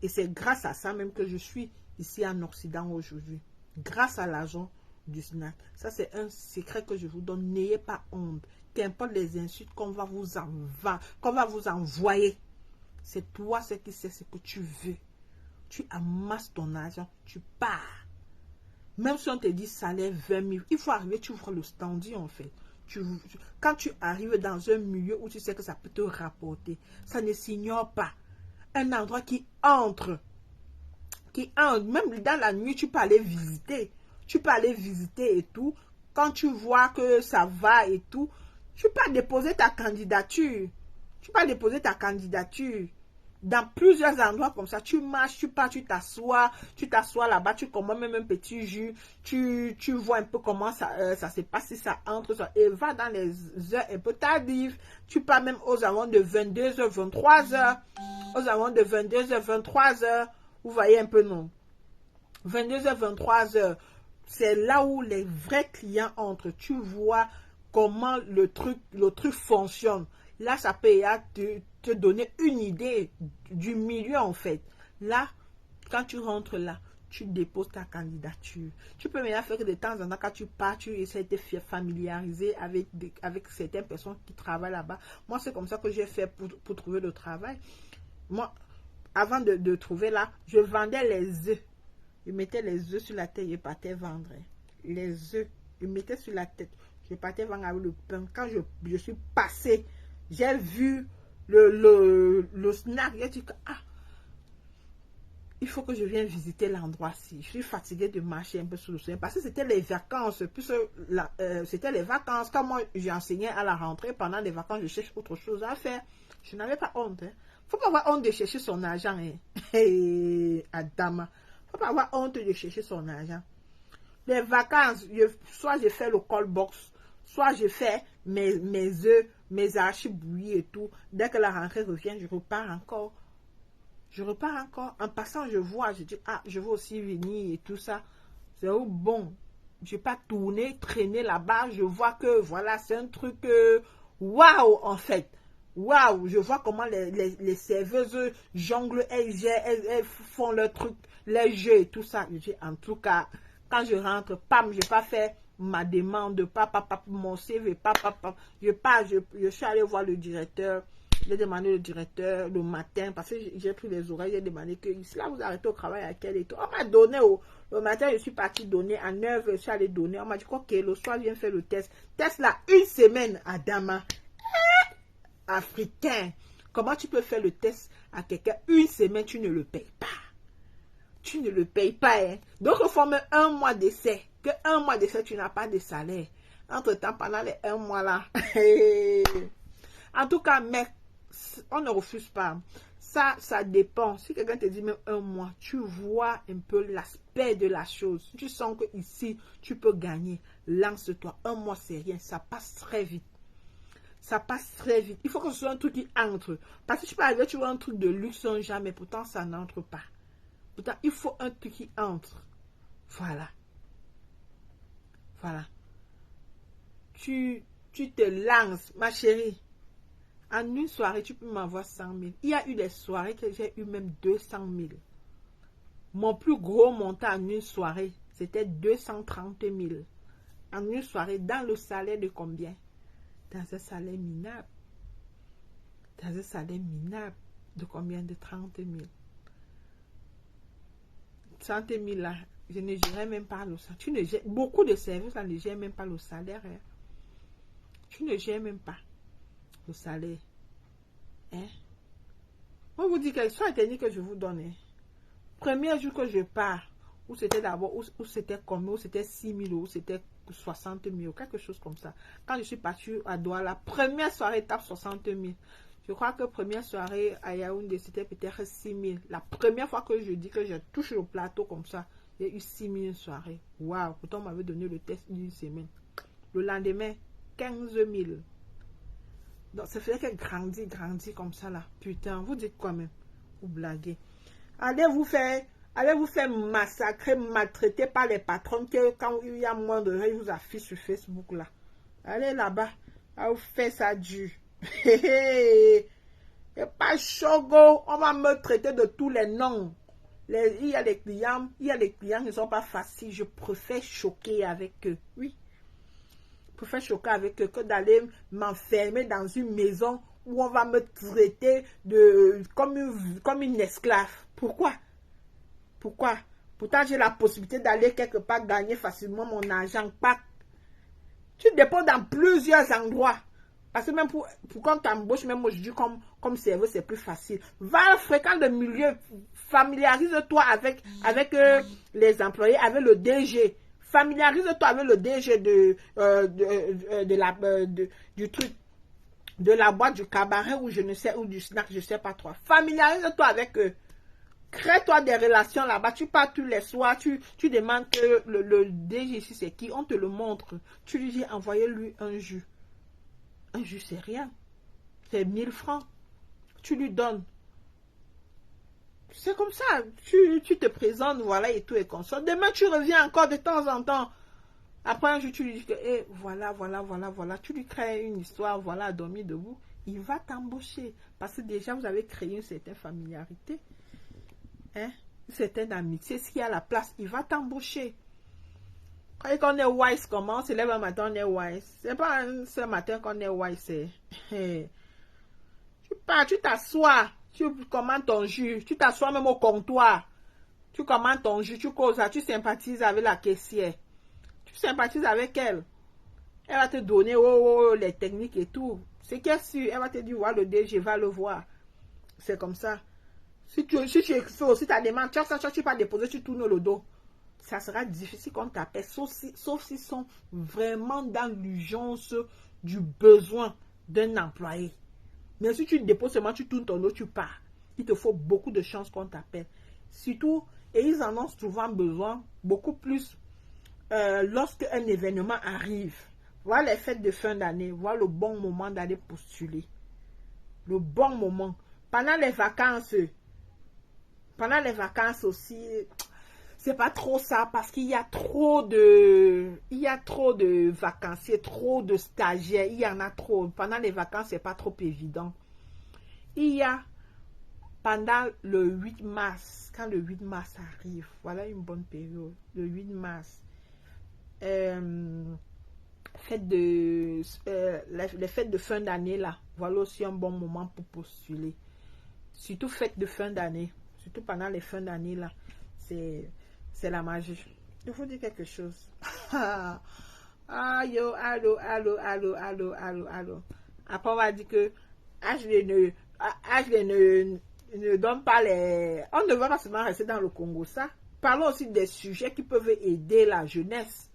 Et c'est grâce à ça même que je suis ici en Occident aujourd'hui. Grâce à l'argent du snack. Ça, c'est un secret que je vous donne. N'ayez pas honte. Qu'importe les insultes qu'on va vous envoyer. C'est toi ce qui sais ce que tu veux. Tu amasses ton argent, tu pars. Même si on te dit salaire 20 000, il faut arriver, tu vois le standing en fait. Quand tu arrives dans un milieu où tu sais que ça peut te rapporter, ça ne s'ignore pas. Un endroit qui entre. Même dans la nuit, tu peux aller visiter. Et tout. Quand tu vois que ça va et tout, tu peux déposer ta candidature. Dans plusieurs endroits comme ça, tu marches, tu pars, tu t'assois là-bas, tu commandes même un petit jus, tu vois un peu comment ça se passe, si ça entre, et va dans les heures un peu tardives, tu pars même aux alentours de 22h, 23h, vous voyez un peu, non? 22h, 23h, c'est là où les vrais clients entrent, tu vois comment le truc fonctionne. Là, ça peut te donner une idée du milieu, en fait. Là, quand tu rentres là, tu déposes ta candidature. Tu peux maintenant faire que de temps en temps, quand tu pars, tu essaies de te familiariser avec certaines personnes qui travaillent là-bas. Moi, c'est comme ça que j'ai fait pour trouver le travail. Moi, avant de trouver là, je vendais les œufs. Je mettais les œufs sur la tête, je partais vendre. Les œufs, je mettais sur la tête. Je partais vendre avec le pain. Quand je suis passé, j'ai vu le snack. J'ai dit que il faut que je vienne visiter l'endroit-ci. Je suis fatiguée de marcher un peu sur le soleil parce que c'était les vacances. C'était les vacances. Quand moi j'enseignais à la rentrée, pendant les vacances, je cherche autre chose à faire. Je n'avais pas honte. Hein. Faut pas avoir honte de chercher son argent. Hein. Adama. Faut pas avoir honte de chercher son argent. Les vacances, soit je fais le call box, soit je fais mes œufs, mes archis bouillis et tout. Dès que la rentrée revient, je repars encore. En passant, je vois, je dis, je veux aussi venir et tout ça. C'est bon. Je vais pas tourner, traîner là-bas. Je vois que, voilà, c'est un truc, waouh, en fait. Waouh, je vois comment les serveuses jonglent, elles font leur truc, les jeux et tout ça. Je dis, en tout cas, quand je rentre, pam, je n'ai pas fait ma demande, mon CV, je suis allé voir le directeur. J'ai demandé au directeur le matin, parce que j'ai pris les oreilles, j'ai demandé que si là vous arrêtez au travail à quelle étoile. On m'a donné le matin, je suis partie donner à 9, je suis allée donner. On m'a dit ok, le soir, viens faire le test. Test là, 1 semaine à Dama. Africain. Comment tu peux faire le test à quelqu'un 1 semaine, tu ne le payes pas. Tu ne le payes pas. Hein. Donc, il faut même 1 mois d'essai. Que 1 mois d'essai, tu n'as pas de salaire. Entre-temps, pendant les 1 mois là. En tout cas, mais on ne refuse pas. Ça dépend. Si quelqu'un te dit même 1 mois, tu vois un peu l'aspect de la chose. Tu sens que ici, tu peux gagner. Lance-toi. 1 mois, c'est rien. Ça passe très vite. Ça passe très vite. Il faut que ce soit un truc qui entre. Parce que tu peux arriver, tu vois un truc de luxe, jamais. Pourtant, ça n'entre pas. Pourtant, il faut un truc qui entre. Voilà. Voilà. Tu te lances, ma chérie. En une soirée, tu peux m'avoir 100 000. Il y a eu des soirées que j'ai eu même 200 000. Mon plus gros montant en une soirée, c'était 230 000. En une soirée, dans le salaire de combien? Dans un salaire minable. Dans un salaire minable. De combien? De 30 000. 30 000 là, je ne gérais même pas le salaire. Beaucoup de services là ne gèrent même pas le salaire. Hein. Tu ne gères même pas le salaire. Hein? Moi, vous dis que soit la technique que je vous donne. Hein. Premier jour que je pars, où c'était d'abord, où c'était combien, où c'était 6 000 ou c'était 60 000, quelque chose comme ça. Quand je suis partie à Douala, première soirée, tape 60 000. Je crois que première soirée à Yaoundé, c'était peut-être 6 000. La première fois que je dis que je touche le plateau comme ça, j'ai eu 6 000 soirées. Waouh! Pourtant, on m'avait donné le test d'une semaine. Le lendemain, 15 000. Donc, ça fait qu'elle grandit comme ça là. Putain, vous dites quoi même? Vous blaguez. Allez vous faire massacrer, maltraiter par les patrons que quand il y a moins de gens, ils vous affichent sur Facebook là. Allez là-bas, à vous faire ça dur. C'est pas chogo, on va me traiter de tous les noms. Il y a les clients qui ne sont pas faciles. Je préfère choquer avec eux. Oui. Je préfère choquer avec eux que d'aller m'enfermer dans une maison où on va me traiter comme une esclave. Pourquoi? Pourquoi? Pourtant, j'ai la possibilité d'aller quelque part gagner facilement mon argent. Pas. Tu dépends dans plusieurs endroits. Parce que même pour quand tu embauches, même aujourd'hui, comme serveur, c'est plus facile. Va fréquenter le milieu. Familiarise-toi avec les employés, avec le DG. Familiarise-toi avec le DG du truc, de la boîte, du cabaret, ou je ne sais, ou du snack, je ne sais pas trop. Familiarise-toi avec eux. Crée-toi des relations là-bas. Tu pars tous les soirs, tu demandes que le DG ici c'est qui, on te le montre. Tu lui dis, envoyez-lui un jus. Un jus, c'est rien. C'est 1000 francs. Tu lui donnes. C'est comme ça. Tu te présentes, voilà, et tout est comme ça. Demain, tu reviens encore de temps en temps. Après un jour, tu lui dis que, voilà. Tu lui crées une histoire, voilà, dormir debout. Il va t'embaucher. Parce que déjà, vous avez créé une certaine familiarité. Hein? Une certaine amitié. S'il y a la place, il va t'embaucher. Quand on est wise, comment on se lève un matin, on est wise. C'est pas ce matin qu'on est wise. Tu pars, tu t'assois, tu commandes ton jus, tu t'assois même au comptoir. Tu commandes ton jus, tu causes, tu sympathises avec la caissière. Tu sympathises avec elle. Elle va te donner les techniques et tout. C'est qu'elle sûr, elle va te dire, voilà le DG, va le voir. C'est comme ça. Si tu fais aussi ta demande, tu vas déposer, tu tournes le dos. Ça sera difficile qu'on t'appelle, sauf s'ils sont vraiment dans l'urgence du besoin d'un employé. Mais si tu déposes seulement, tu tournes ton dos, tu pars. Il te faut beaucoup de chance qu'on t'appelle. Surtout, et ils en ont souvent besoin, beaucoup plus lorsque un événement arrive. Voilà les fêtes de fin d'année, voilà le bon moment d'aller postuler. Le bon moment. Pendant les vacances aussi, c'est pas trop ça parce qu'il y a trop de vacanciers, trop de stagiaires, il y en a trop. Pendant les vacances, c'est pas trop évident. Il y a pendant le 8 mars, quand le 8 mars arrive, voilà une bonne période. Le 8 mars, les fêtes de fin d'année là, voilà aussi un bon moment pour postuler. Surtout fête de fin d'année. Surtout pendant les fins d'année, là. C'est la magie. Il faut dire quelque chose. Ah, yo, allô. Après, on va dire que Ashley ne donne pas les... On ne va pas seulement rester dans le Congo, ça. Parlons aussi des sujets qui peuvent aider la jeunesse.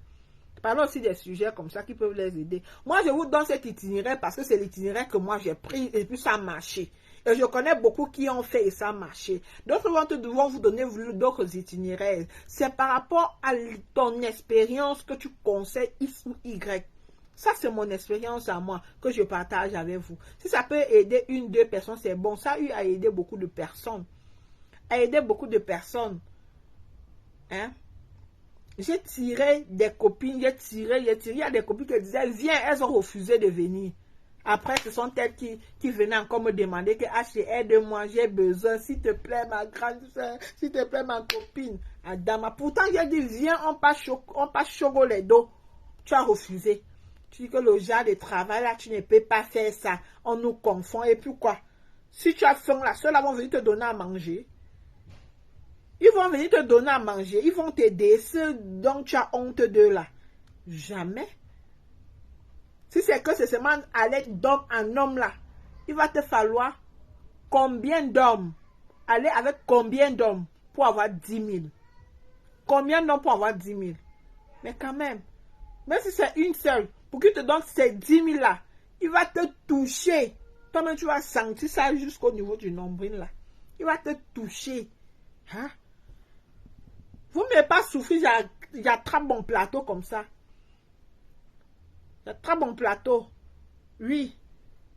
Parlons aussi des sujets comme ça qui peuvent les aider. Moi, je vous donne cet itinéraire parce que c'est l'itinéraire que moi j'ai pris et puis ça a marché. Et je connais beaucoup qui ont fait et ça a marché. D'autres vont vous donner d'autres itinéraires. C'est par rapport à ton expérience que tu conseilles X ou Y. Ça, c'est mon expérience à moi que je partage avec vous. Si ça peut aider une, deux personnes, c'est bon. Ça a aidé beaucoup de personnes. Hein? J'ai tiré des copines, j'ai tiré. Il y a des copines qui disaient, viens, elles ont refusé de venir. Après, ce sont elles qui venaient encore me demander que H, aide-moi, j'ai besoin, s'il te plaît, ma grande soeur, s'il te plaît, ma copine. Adama. Pourtant, j'ai dit, viens, on passe choco les dos. Tu as refusé. Tu dis que le genre de travail, là, tu ne peux pas faire ça. On nous confond. Et puis quoi? Si tu as faim, là, ceux-là vont venir te donner à manger. Ils vont venir te donner à manger. Ils vont t'aider. Ceux dont tu as honte de là. Jamais. Si c'est que c'est seulement à l'aide d'homme en homme là, il va te falloir combien d'hommes? Aller avec combien d'hommes pour avoir 10 000? Combien d'hommes pour avoir 10 000? Mais quand même si c'est une seule, pour qu'il te donne ces 10 000 là, il va te toucher. Toi-même, tu vas sentir ça jusqu'au niveau du nombril là. Il va te toucher. Hein? Vous ne m'avez pas souffrir, il y a très bon plateau comme ça. Il y a très bon plateau. Oui,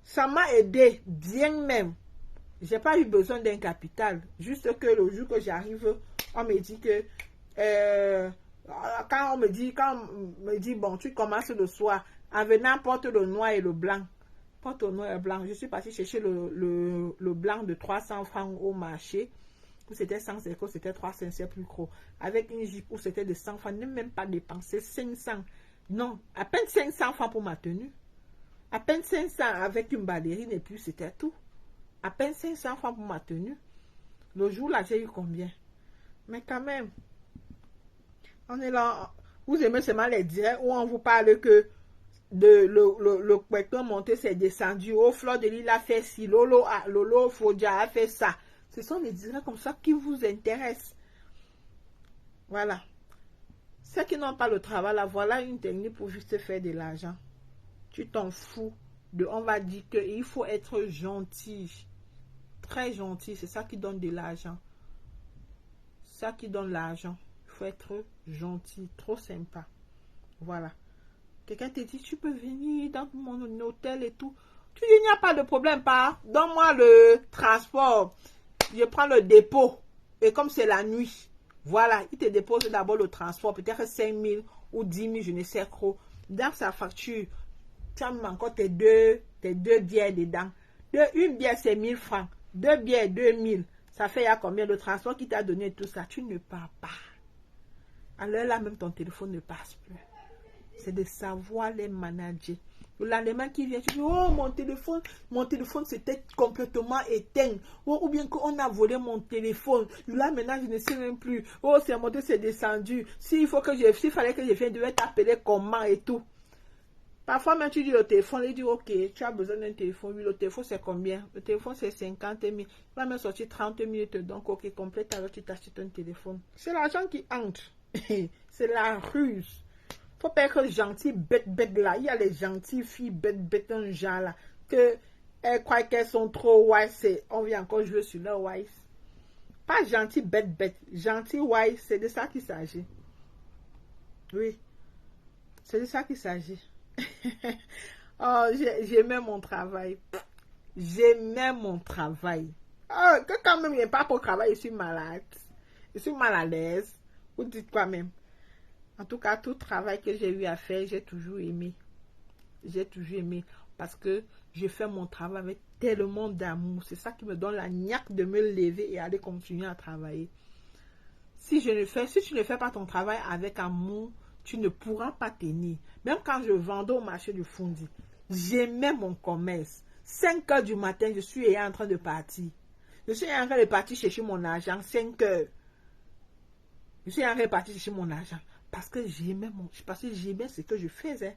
ça m'a aidé bien même. J'ai pas eu besoin d'un capital. Juste que le jour que j'arrive, on me dit que quand on me dit bon, tu commences le soir, en venant porte le noir et le blanc. Porte le noir et le blanc. Je suis partie chercher le blanc de 300 francs au marché. Où c'était 150, c'était 300, c'est plus gros. Avec une jupe où c'était de 100 francs, ne même pas dépenser 500. Non, à peine 500 francs pour ma tenue. À peine 500 avec une ballerine et puis c'était tout. À peine 500 francs pour ma tenue. Le jour là, j'ai eu combien? Mais quand même, on est là. Vous aimez seulement les directs où on vous parle que le Kwekton monté c'est descendu. Au fleur de l'île a fait ci. Lolo Fodia a fait ça. Ce sont les directs comme ça qui vous intéressent. Voilà. Ceux qui n'ont pas le travail, là, voilà une technique pour juste faire de l'argent. Tu t'en fous de, on va dire qu'il faut être gentil. Très gentil, c'est ça qui donne de l'argent. Ça qui donne l'argent. Il faut être gentil, trop sympa. Voilà. Quelqu'un te dit, tu peux venir dans mon hôtel et tout. Tu dis, il n'y a pas de problème, pas. Donne-moi le transport. Je prends le dépôt. Et comme c'est la nuit, voilà, il te dépose d'abord le transport, peut-être 5 000 ou 10 000, je ne sais trop. Dans sa facture, tu as encore tes deux bières dedans. Une bière, c'est 1000 francs. 2 bières, 2000. Ça fait à combien le transport qui t'a donné tout ça? Tu ne pars pas. Alors là, même ton téléphone ne passe plus. C'est de savoir les manager. Le lendemain qui vient, tu dis, oh, mon téléphone s'était complètement éteint. Oh, ou bien qu'on a volé mon téléphone. Là, maintenant, je ne sais même plus. Oh, c'est monté, c'est descendu. S'il fallait que je vienne, je devais t'appeler comment et tout. Parfois, même tu dis au téléphone, il dit, ok, tu as besoin d'un téléphone. Oui, le téléphone, c'est combien? Le téléphone, c'est 50 000. Il va même sortir 30 minutes. Donc, ok, complète, alors tu t'achètes un téléphone. C'est l'argent qui entre. C'est la ruse. Faut pas être gentil, bête là. Il y a les gentilles filles, bête un genre là. Que elles croient qu'elles sont trop wise. On vient encore jouer sur leur wise. Pas gentil, bête. Gentil, wise, c'est de ça qu'il s'agit. Oui. C'est de ça qu'il s'agit. Oh, j'aimais mon travail. J'aimais mon travail. Oh, que quand même, il n'y a pas pour travail, je suis malade. Je suis mal à l'aise. Vous dites quoi même? En tout cas, tout travail que j'ai eu à faire, j'ai toujours aimé. J'ai toujours aimé. Parce que je fais mon travail avec tellement d'amour. C'est ça qui me donne la niaque de me lever et aller continuer à travailler. Si tu ne fais pas ton travail avec amour, tu ne pourras pas tenir. Même quand je vendais au marché du Fundi, j'aimais mon commerce. 5 heures du matin, je suis en train de partir. Je suis en train de partir chercher mon argent, 5 heures. Je suis en train de partir chercher mon argent. Parce que j'aimais ce que je faisais.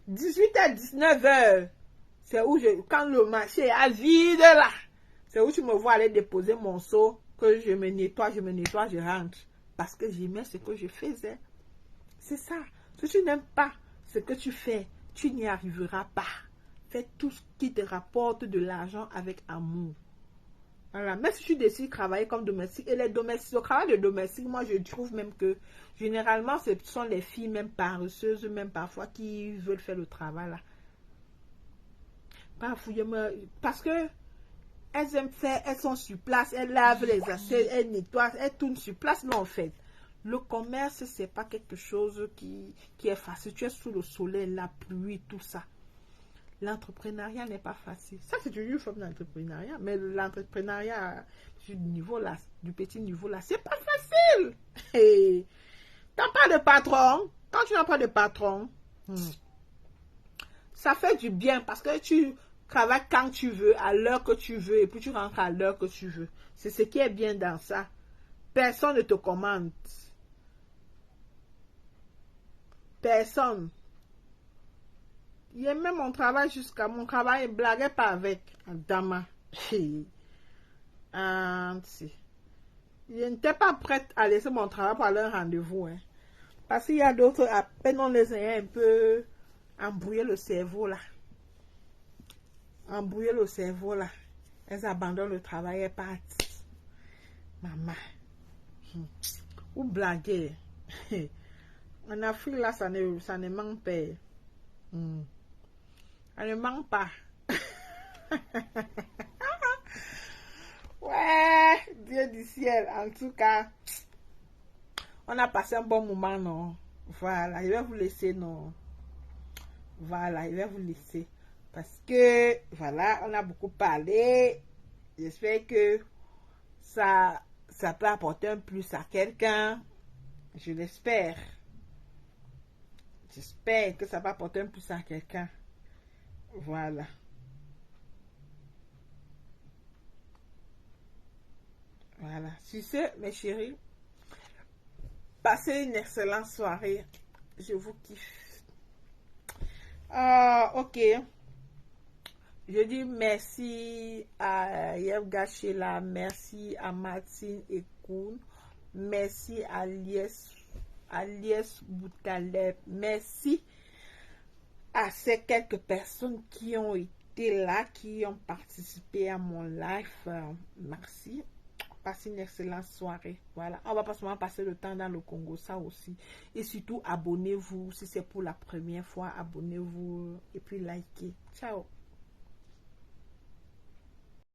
18 à 19 heures, c'est où quand le marché est vide là, c'est où tu me vois aller déposer mon seau, que je me nettoie, je rentre. Parce que j'aimais ce que je faisais. C'est ça. Si tu n'aimes pas ce que tu fais, tu n'y arriveras pas. Fais tout ce qui te rapporte de l'argent avec amour. Voilà. Même si tu décides de travailler comme domestique, et les domestiques, le travail de domestique, moi je trouve même que généralement ce sont les filles même paresseuses, même parfois qui veulent faire le travail là. Parce que elles aiment faire, elles sont sur place, elles lavent les assiettes, elles nettoient, elles tournent sur place, mais en fait, le commerce, c'est pas quelque chose qui est facile. Tu es sous le soleil, la pluie, tout ça. L'entrepreneuriat n'est pas facile. Ça, c'est une forme d'entrepreneuriat. Mais l'entrepreneuriat du niveau là, du petit niveau là, c'est pas facile. Hey. T'as pas de patron. Quand tu n'as pas de patron, ça fait du bien parce que tu travailles quand tu veux, à l'heure que tu veux, et puis tu rentres à l'heure que tu veux. C'est ce qui est bien dans ça. Personne ne te commande. Personne. J'aimais mon travail jusqu'à mon travail, ne blaguait pas avec Dama. Je n'étais pas prête à laisser mon travail pour aller à un rendez-vous. Hein. Parce qu'il y a d'autres, à peine on les a un peu embrouillé le cerveau là. Embrouillé le cerveau là. Elles abandonnent le travail et partent. Maman. Ou blaguer. En Afrique là, ça ne manque pas. Ça ne manque pas. Ouais, Dieu du ciel. En tout cas, on a passé un bon moment, non? Voilà, je vais vous laisser, non? Voilà, je vais vous laisser. Parce que, voilà, on a beaucoup parlé. J'espère que ça peut apporter un plus à quelqu'un. Je l'espère. J'espère que ça va apporter un plus à quelqu'un. Voilà. Voilà. Sur ce, mes chéris, passez une excellente soirée. Je vous kiffe. Ok. Je dis merci à Yev Gachela, merci à Martine Ekoun, merci à Aliès Boutaleb, merci à ces quelques personnes qui ont été là, qui ont participé à mon live. Merci. Passez une excellente soirée. Voilà. On va pas seulement passer le temps dans le Congo, ça aussi. Et surtout, abonnez-vous. Si c'est pour la première fois, abonnez-vous et puis likez. Ciao.